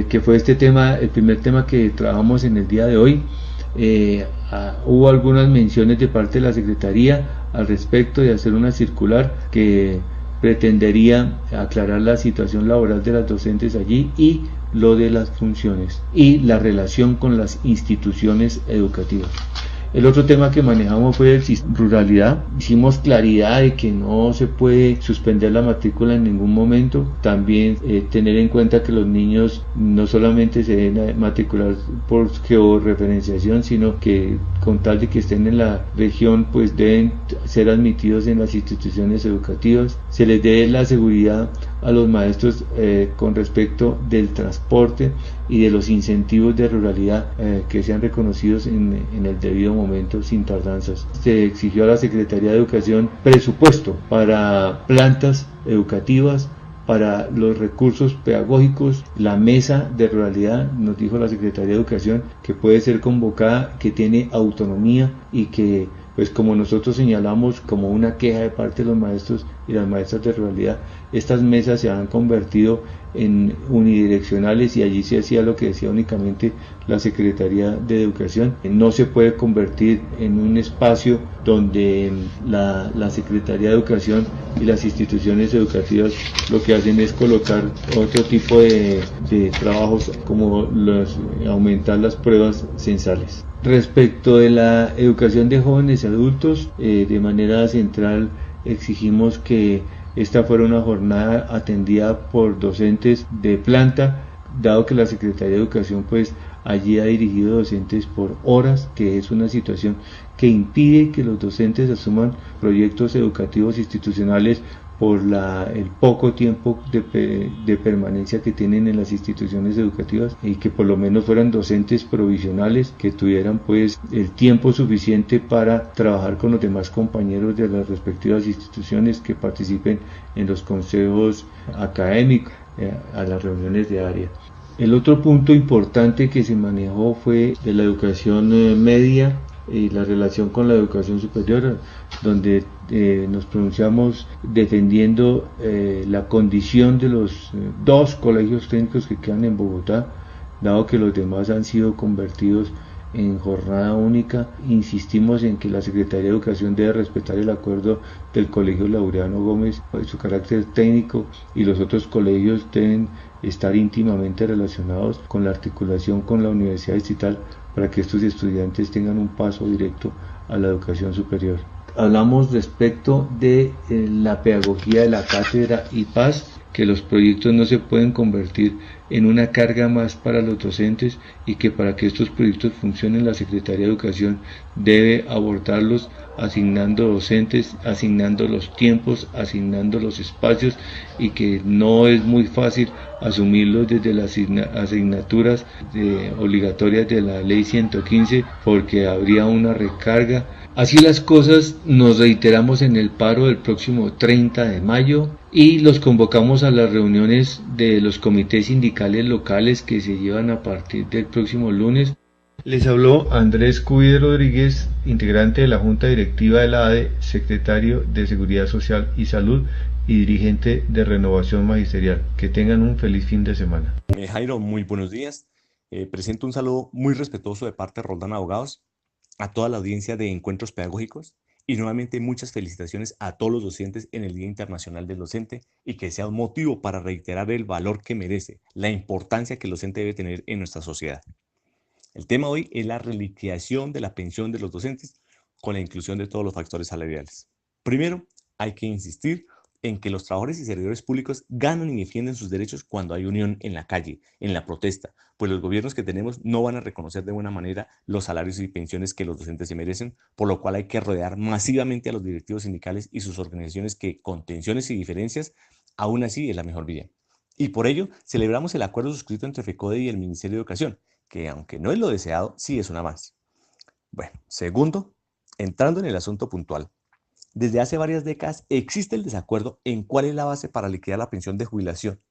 que fue este tema, el primer tema que trabajamos en el día de hoy, hubo algunas menciones de parte de la Secretaría al respecto de hacer una circular que pretendería aclarar la situación laboral de las docentes allí y lo de las funciones y la relación con las instituciones educativas. El otro tema que manejamos fue el ruralidad. Hicimos claridad de que no se puede suspender la matrícula en ningún momento. También tener en cuenta que los niños no solamente se deben matricular por georreferenciación, sino que con tal de que estén en la región, pues deben ser admitidos en las instituciones educativas. Se les dé la seguridad a los maestros con respecto del transporte y de los incentivos de ruralidad que sean reconocidos en el debido momento sin tardanzas. Se exigió a la Secretaría de Educación presupuesto para plantas educativas, para los recursos pedagógicos, la mesa de ruralidad, nos dijo la Secretaría de Educación, que puede ser convocada, que tiene autonomía y que, pues como nosotros señalamos como una queja de parte de los maestros y las maestras de ruralidad, estas mesas se han convertido en unidireccionales y allí se hacía lo que decía únicamente la Secretaría de Educación. No se puede convertir en un espacio donde la Secretaría de Educación y las instituciones educativas lo que hacen es colocar otro tipo de trabajos como aumentar las pruebas censales. Respecto de la educación de jóvenes y adultos, de manera central exigimos que esta fuera una jornada atendida por docentes de planta, dado que la Secretaría de Educación pues allí ha dirigido docentes por horas, que es una situación que impide que los docentes asuman proyectos educativos institucionales por el poco tiempo de permanencia que tienen en las instituciones educativas, y que por lo menos fueran docentes provisionales que tuvieran pues el tiempo suficiente para trabajar con los demás compañeros de las respectivas instituciones, que participen en los consejos académicos, a las reuniones de área. El otro punto importante que se manejó fue de la educación media y la relación con la educación superior, donde nos pronunciamos defendiendo la condición de los dos colegios técnicos que quedan en Bogotá, dado que los demás han sido convertidos en jornada única. Insistimos en que la Secretaría de Educación debe respetar el acuerdo del Colegio Laureano Gómez, su carácter técnico, y los otros colegios deben estar íntimamente relacionados con la articulación con la Universidad Distrital para que estos estudiantes tengan un paso directo a la educación superior. Hablamos respecto de la pedagogía de la cátedra y paz, que los proyectos no se pueden convertir en una carga más para los docentes, y que para que estos proyectos funcionen la Secretaría de Educación debe abordarlos asignando docentes, asignando los tiempos, asignando los espacios, y que no es muy fácil asumirlos desde las asignaturas obligatorias de la Ley 115, porque habría una recarga. Así las cosas, nos reiteramos en el paro del próximo 30 de mayo y los convocamos a las reuniones de los comités sindicales locales que se llevan a partir del próximo lunes. Les habló Andrés Cubide Rodríguez, integrante de la Junta Directiva de la ADE, secretario de Seguridad Social y Salud y dirigente de Renovación Magisterial. Que tengan un feliz fin de semana. Jairo, muy buenos días. Presento un saludo muy respetuoso de parte de Roldán Abogados a toda la audiencia de Encuentros Pedagógicos, y nuevamente muchas felicitaciones a todos los docentes en el Día Internacional del Docente, y que sea un motivo para reiterar el valor que merece, la importancia que el docente debe tener en nuestra sociedad. El tema hoy es la reliquiación de la pensión de los docentes con la inclusión de todos los factores salariales. Primero, hay que insistir en que los trabajadores y servidores públicos ganan y defienden sus derechos cuando hay unión en la calle, en la protesta, pues los gobiernos que tenemos no van a reconocer de buena manera los salarios y pensiones que los docentes se merecen, por lo cual hay que rodear masivamente a los directivos sindicales y sus organizaciones que, con tensiones y diferencias, aún así es la mejor vía. Y por ello, celebramos el acuerdo suscrito entre FECODE y el Ministerio de Educación, que aunque no es lo deseado, sí es un avance. Bueno, segundo, entrando en el asunto puntual. Desde hace varias décadas existe el desacuerdo en cuál es la base para liquidar la pensión de jubilación.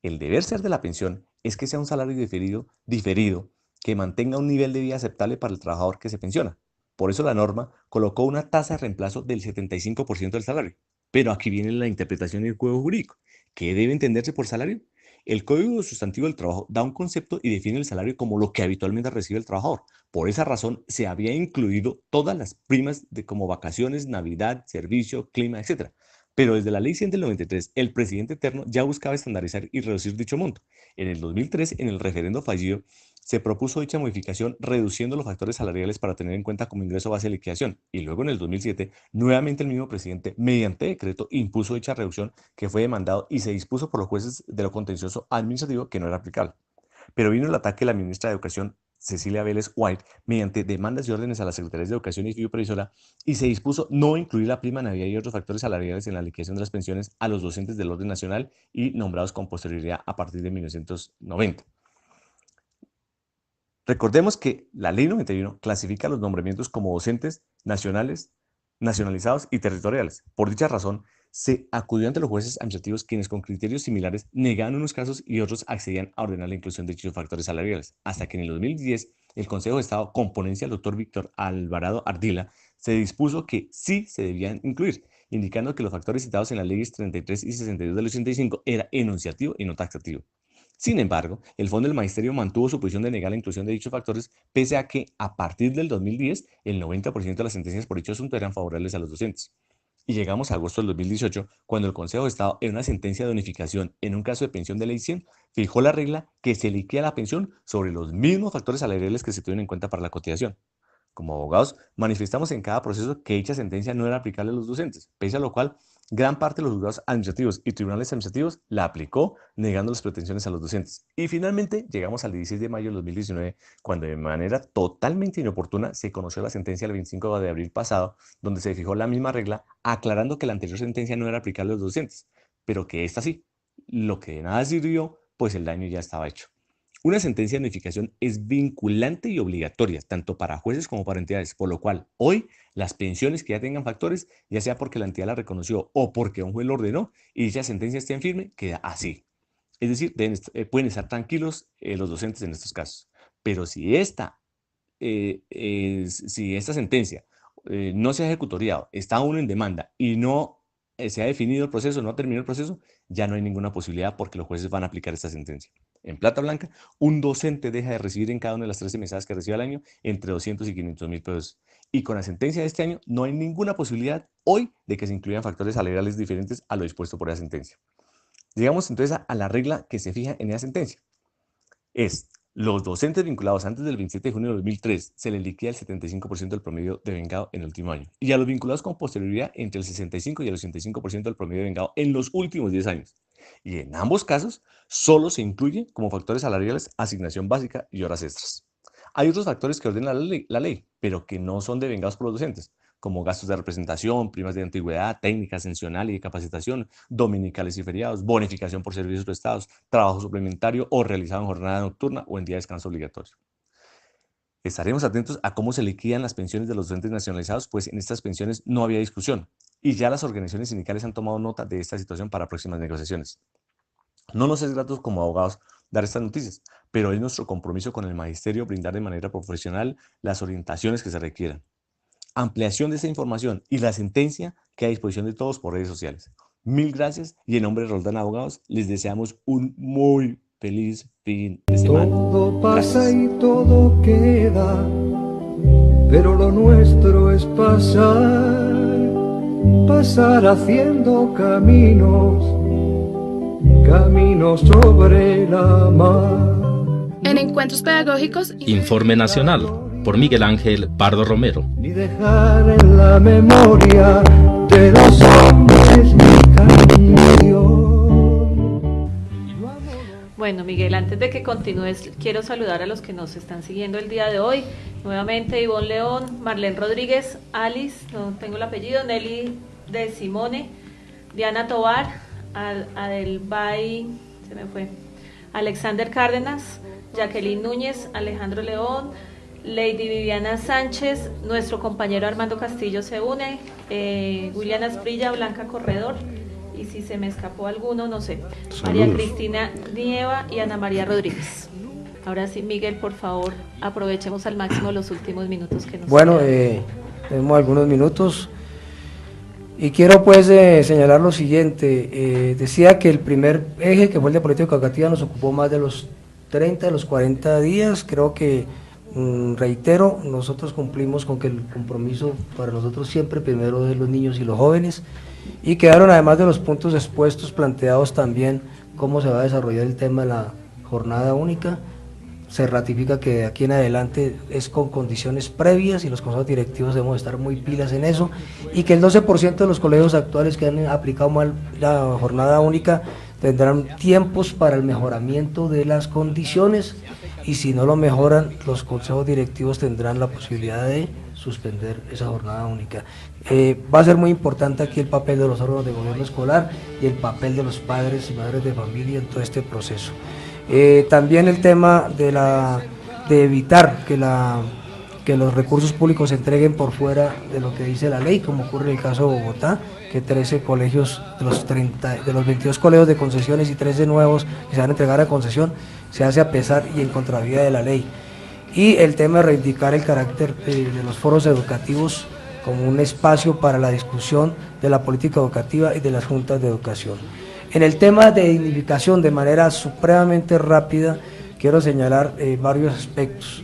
El deber ser de la pensión es que sea un salario diferido que mantenga un nivel de vida aceptable para el trabajador que se pensiona. Por eso la norma colocó una tasa de reemplazo del 75% del salario. Pero aquí viene la interpretación y el juego jurídico. ¿Qué debe entenderse por salario? El Código Sustantivo del Trabajo da un concepto y define el salario como lo que habitualmente recibe el trabajador. Por esa razón, se había incluido todas las primas como vacaciones, Navidad, servicio, clima, etc. Pero desde la Ley 100 del 93, el presidente eterno ya buscaba estandarizar y reducir dicho monto. En el 2003, en el referendo fallido, se propuso dicha modificación reduciendo los factores salariales para tener en cuenta como ingreso base de liquidación. Y luego en el 2007, nuevamente el mismo presidente, mediante decreto, impuso dicha reducción que fue demandado y se dispuso por los jueces de lo contencioso administrativo que no era aplicable. Pero vino el ataque de la ministra de Educación, Cecilia Vélez White, mediante demandas y órdenes a las secretarías de Educación y Supervisora, y se dispuso no incluir la prima Navidad y otros factores salariales en la liquidación de las pensiones a los docentes del orden nacional y nombrados con posterioridad a partir de 1990. Recordemos que la Ley 91 clasifica los nombramientos como docentes nacionales, nacionalizados y territoriales. Por dicha razón, se acudió ante los jueces administrativos quienes con criterios similares negaban unos casos y otros accedían a ordenar la inclusión de dichos factores salariales, hasta que en el 2010 el Consejo de Estado, con ponencia del doctor Víctor Alvarado Ardila, se dispuso que sí se debían incluir, indicando que los factores citados en las leyes 33 y 62 del 85 era enunciativo y no taxativo. Sin embargo, el Fondo del Magisterio mantuvo su posición de negar la inclusión de dichos factores, pese a que, a partir del 2010, el 90% de las sentencias por dicho asunto eran favorables a los docentes. Y llegamos a agosto del 2018, cuando el Consejo de Estado, en una sentencia de unificación en un caso de pensión de ley 100, fijó la regla que se liquida la pensión sobre los mismos factores salariales que se tuvieron en cuenta para la cotización. Como abogados, manifestamos en cada proceso que dicha sentencia no era aplicable a los docentes, pese a lo cual gran parte de los juzgados administrativos y tribunales administrativos la aplicó, negando las pretensiones a los docentes. Y finalmente llegamos al 16 de mayo del 2019, cuando de manera totalmente inoportuna se conoció la sentencia del 25 de abril pasado, donde se fijó la misma regla, aclarando que la anterior sentencia no era aplicable a los docentes, pero que esta sí. Lo que de nada sirvió, pues el daño ya estaba hecho. Una sentencia de unificación es vinculante y obligatoria, tanto para jueces como para entidades, por lo cual hoy las pensiones que ya tengan factores, ya sea porque la entidad la reconoció o porque un juez lo ordenó y dicha sentencia esté en firme, queda así. Es decir, pueden estar tranquilos los docentes en estos casos. Pero si esta sentencia no se ha ejecutoriado, está aún en demanda y no se ha definido el proceso, no ha terminado el proceso, ya no hay ninguna posibilidad porque los jueces van a aplicar esta sentencia. En plata blanca, un docente deja de recibir en cada una de las 13 mesadas que recibe al año entre 200 y 500 mil pesos. Y con la sentencia de este año no hay ninguna posibilidad hoy de que se incluyan factores salariales diferentes a lo dispuesto por esa sentencia. Llegamos entonces a la regla que se fija en esa sentencia. Los docentes vinculados antes del 27 de junio de 2003 se les liquida el 75% del promedio de vengado en el último año. Y a los vinculados con posterioridad entre el 65 y el 85% del promedio de vengado en los últimos 10 años. Y en ambos casos, solo se incluye como factores salariales asignación básica y horas extras. Hay otros factores que ordena la ley, pero que no son devengados por los docentes, como gastos de representación, primas de antigüedad, técnica ascensional y de capacitación, dominicales y feriados, bonificación por servicios prestados, trabajo suplementario o realizado en jornada nocturna o en día de descanso obligatorio. Estaremos atentos a cómo se liquidan las pensiones de los docentes nacionalizados, pues en estas pensiones no había discusión y ya las organizaciones sindicales han tomado nota de esta situación para próximas negociaciones. No nos es grato como abogados dar estas noticias, pero es nuestro compromiso con el magisterio brindar de manera profesional las orientaciones que se requieran. Ampliación de esta información y la sentencia queda a disposición de todos por redes sociales. Mil gracias y en nombre de Roldán Abogados les deseamos un muy feliz fin de semana. Todo pasa y todo queda, pero lo nuestro es pasar haciendo caminos sobre la mar. En Encuentros Pedagógicos, Informe Nacional, por Miguel Ángel Pardo Romero. Ni dejar en la memoria de los hombres mexicanos. Bueno, Miguel, antes de que continúes, quiero saludar a los que nos están siguiendo el día de hoy. Nuevamente, Ivonne León, Marlene Rodríguez, Alice, no tengo el apellido, Nelly de Simone, Diana Tobar, Adelbay, se me fue, Alexander Cárdenas, Jacqueline Núñez, Alejandro León, Lady Viviana Sánchez, nuestro compañero Armando Castillo se une, William Asprilla, Blanca Corredor, y si se me escapó alguno, no sé, María Cristina Nieva y Ana María Rodríguez. Ahora sí, Miguel, por favor, aprovechemos al máximo los últimos minutos que nos quedan. Tenemos algunos minutos y quiero pues señalar lo siguiente. Decía que el primer eje, que fue el de política educativa, nos ocupó más de los 30, de los 40 días. Creo que, reitero, nosotros cumplimos con que el compromiso para nosotros siempre primero es los niños y los jóvenes, y quedaron, además de los puntos expuestos, planteados también cómo se va a desarrollar el tema de la jornada única. Se ratifica que de aquí en adelante es con condiciones previas y los consejos directivos debemos estar muy pilas en eso, y que el 12% de los colegios actuales que han aplicado mal la jornada única tendrán tiempos para el mejoramiento de las condiciones, y si no lo mejoran, los consejos directivos tendrán la posibilidad de suspender esa jornada única. Va a ser muy importante aquí el papel de los órganos de gobierno escolar y el papel de los padres y madres de familia en todo este proceso. También el tema de evitar que los recursos públicos se entreguen por fuera de lo que dice la ley, como ocurre en el caso de Bogotá, que 13 colegios de los 22 colegios de concesiones y 13 nuevos que se van a entregar a concesión, se hace a pesar y en contravía de la ley. Y el tema de reivindicar el carácter de los foros educativos como un espacio para la discusión de la política educativa y de las juntas de educación. En el tema de dignificación, de manera supremamente rápida, quiero señalar varios aspectos.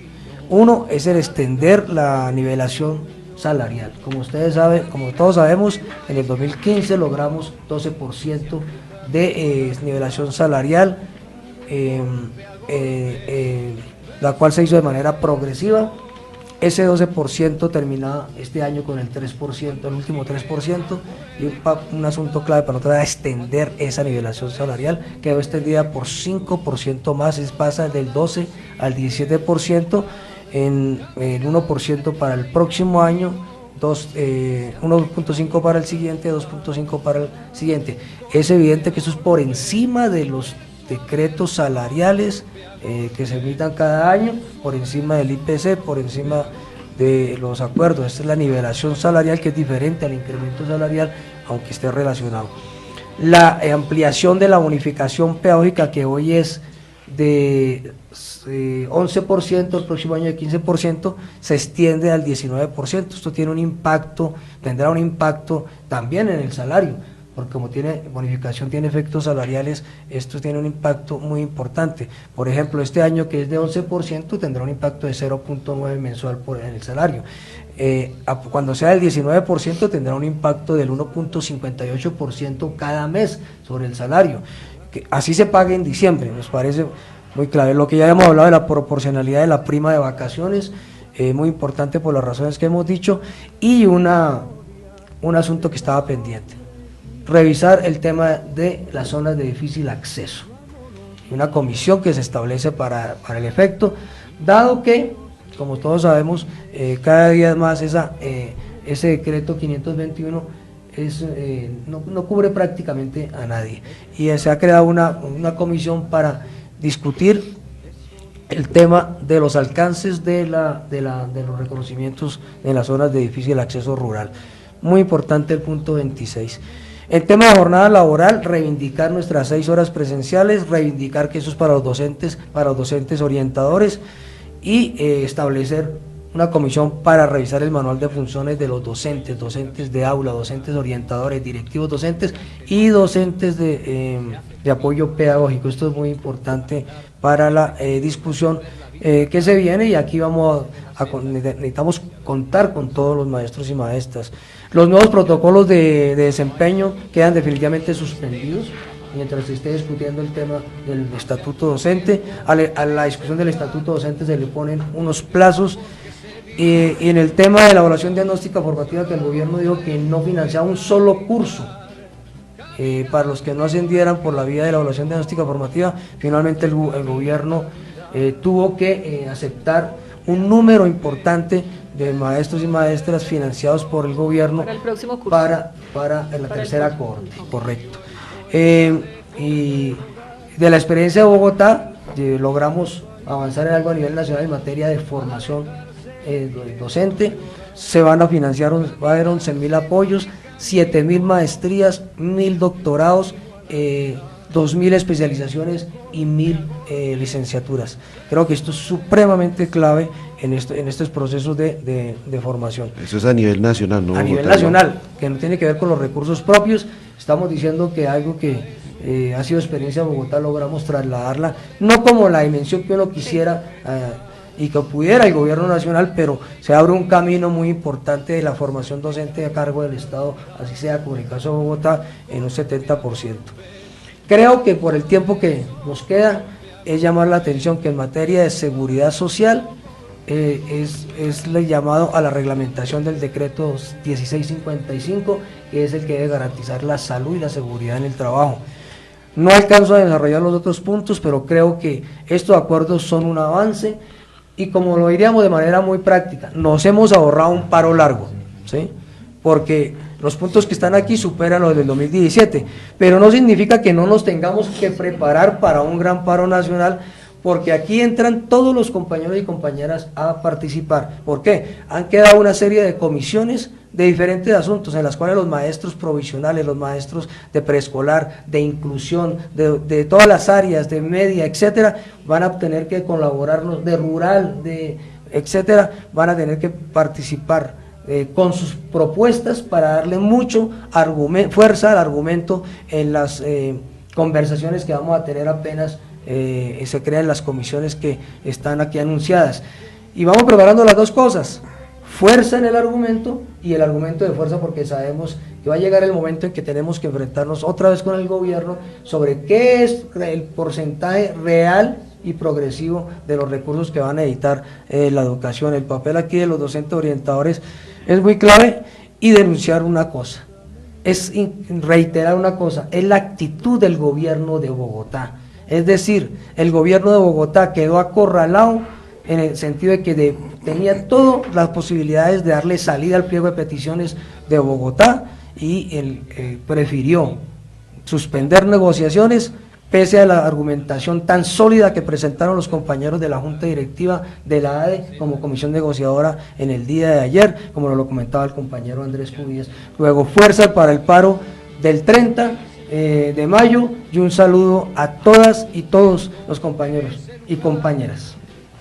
Uno es el extender la nivelación salarial. Como ustedes saben, como todos sabemos, en el 2015 logramos 12% de nivelación salarial, la cual se hizo de manera progresiva. Ese 12% terminaba este año con el 3%, el último 3%, y un asunto clave para nosotros era extender esa nivelación salarial, quedó extendida por 5% más, pasa del 12 al 17%, en el 1% para el próximo año, 1.5 para el siguiente, 2.5 para el siguiente. Es evidente que eso es por encima de los decretos salariales que se emitan cada año, por encima del IPC, por encima de los acuerdos. Esta es la nivelación salarial, que es diferente al incremento salarial, aunque esté relacionado. La ampliación de la bonificación pedagógica, que hoy es de 11%, el próximo año de 15%, se extiende al 19%. Esto tiene un impacto, tendrá un impacto también en el salario, porque como tiene bonificación, tiene efectos salariales, esto tiene un impacto muy importante. Por ejemplo, este año, que es de 11%, tendrá un impacto de 0.9 mensual en el salario. Cuando sea del 19%, tendrá un impacto del 1.58% cada mes sobre el salario. Así se pague en diciembre, nos parece muy clave. Lo que ya hemos hablado de la proporcionalidad de la prima de vacaciones, muy importante por las razones que hemos dicho, y un asunto que estaba pendiente: revisar el tema de las zonas de difícil acceso. Una comisión que se establece para el efecto, dado que, como todos sabemos, cada día más ese decreto 521 no cubre prácticamente a nadie, y se ha creado una comisión para discutir el tema de los alcances de los reconocimientos en las zonas de difícil acceso rural. Muy importante el punto 26. El tema de jornada laboral, reivindicar nuestras 6 horas presenciales, reivindicar que eso es para los docentes orientadores, y establecer una comisión para revisar el manual de funciones de los docentes de aula, docentes orientadores, directivos docentes y docentes de apoyo pedagógico. Esto es muy importante para la discusión que se viene, y aquí necesitamos contar con todos los maestros y maestras. Los nuevos protocolos de desempeño quedan definitivamente suspendidos mientras se esté discutiendo el tema del estatuto docente. A la discusión del estatuto docente se le ponen unos plazos, y en el tema de la evaluación diagnóstica formativa, que el gobierno dijo que no financiaba un solo curso para los que no ascendieran por la vía de la evaluación diagnóstica formativa, finalmente el gobierno tuvo que aceptar un número importante de maestros y maestras financiados por el gobierno para el próximo curso, para la tercera cohorte, correcto. Y de la experiencia de Bogotá logramos avanzar en algo a nivel nacional en materia de formación docente. Se van a financiar, va a haber 11.000 apoyos, 7.000 maestrías, 1.000 doctorados, 2.000 especializaciones y 1.000 licenciaturas. Creo que esto es supremamente clave en estos procesos de formación. Eso es a nivel nacional, ¿no? A nivel nacional, que no tiene que ver con los recursos propios. Estamos diciendo que algo que ha sido experiencia de Bogotá, logramos trasladarla, no como la dimensión que uno quisiera y que pudiera el gobierno nacional, pero se abre un camino muy importante de la formación docente a cargo del Estado, así sea como en el caso de Bogotá, en un 70%. Creo que por el tiempo que nos queda, es llamar la atención que en materia de seguridad social, es el llamado a la reglamentación del decreto 1655, que es el que debe garantizar la salud y la seguridad en el trabajo. No alcanzo a desarrollar los otros puntos, pero creo que estos acuerdos son un avance y, como lo diríamos de manera muy práctica, nos hemos ahorrado un paro largo, ¿sí? Porque los puntos que están aquí superan los del 2017, pero no significa que no nos tengamos que preparar para un gran paro nacional, porque aquí entran todos los compañeros y compañeras a participar. ¿Por qué? Han quedado una serie de comisiones de diferentes asuntos en las cuales los maestros provisionales, los maestros de preescolar, de inclusión, de todas las áreas, de media, etcétera, van a tener que colaborarnos, de rural, etcétera, van a tener que participar con sus propuestas para darle mucho fuerza al argumento en las conversaciones que vamos a tener apenas se crean las comisiones que están aquí anunciadas. Y vamos preparando las dos cosas, fuerza en el argumento y el argumento de fuerza, porque sabemos que va a llegar el momento en que tenemos que enfrentarnos otra vez con el gobierno sobre qué es el porcentaje real y progresivo de los recursos que van a editar la educación. El papel aquí de los docentes orientadores es muy clave, y denunciar una cosa, es reiterar una cosa, es la actitud del gobierno de Bogotá. Es decir, el gobierno de Bogotá quedó acorralado en el sentido de que tenía todas las posibilidades de darle salida al pliego de peticiones de Bogotá, y él prefirió suspender negociaciones pese a la argumentación tan sólida que presentaron los compañeros de la Junta Directiva de la ADE como comisión negociadora en el día de ayer, como lo comentaba el compañero Andrés Cubías. Luego, fuerza para el paro del 30 de mayo, y un saludo a todas y todos los compañeros y compañeras.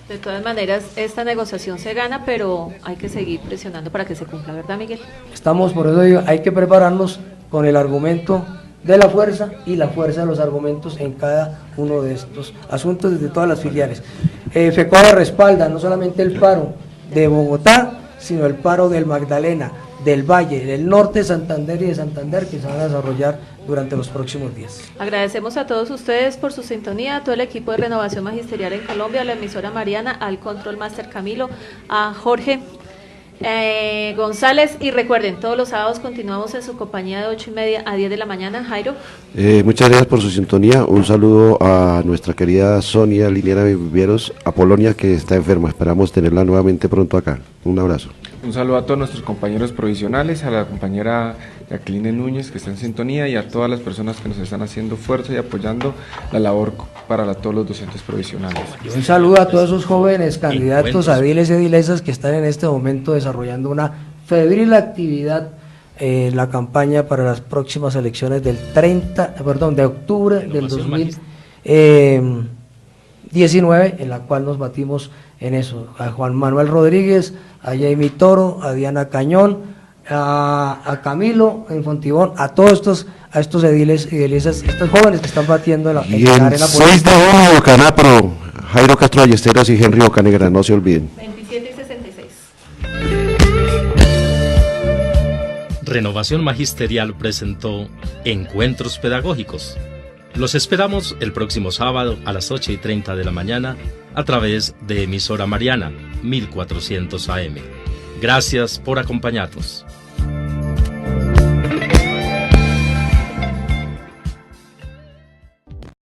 De todas maneras, esta negociación se gana, pero hay que seguir presionando para que se cumpla, ¿verdad, Miguel? Estamos, por eso digo, hay que prepararnos con el argumento de la fuerza y la fuerza de los argumentos en cada uno de estos asuntos desde todas las filiales. FECODE respalda no solamente el paro de Bogotá, sino el paro del Magdalena, del Valle, del Norte de Santander y de Santander, que se van a desarrollar durante los próximos días. Agradecemos a todos ustedes por su sintonía, a todo el equipo de Renovación Magisterial en Colombia, a la emisora Mariana, al Control Master Camilo, a Jorge González, y recuerden, todos los sábados continuamos en su compañía de 8:30 a 10 de la mañana. Jairo. Muchas gracias por su sintonía, un saludo a nuestra querida Sonia Liniera Vivieros, a Polonia, que está enferma, esperamos tenerla nuevamente pronto acá. Un abrazo. Un saludo a todos nuestros compañeros provisionales, a la compañera Jacqueline Núñez, que está en sintonía, y a todas las personas que nos están haciendo fuerza y apoyando la labor para todos los docentes provisionales. Un saludo a todos esos jóvenes candidatos a ediles y edilesas que están en este momento desarrollando una febril actividad en la campaña para las próximas elecciones del de octubre del 2019, en la cual nos batimos en eso, a Juan Manuel Rodríguez, a Jamie Toro, a Diana Cañón, a Camilo en Fontibón, a todos estos ediles y edilesas, estos jóvenes que están batiendo en la arena política. 6 de junio, Canapro, Jairo Castro Ballesteros y Henry Bocanegra, no se olviden. 27 y 66. Renovación Magisterial presentó Encuentros Pedagógicos. Los esperamos el próximo sábado a las 8:30 de la mañana a través de emisora Mariana 1400 AM. Gracias por acompañarnos.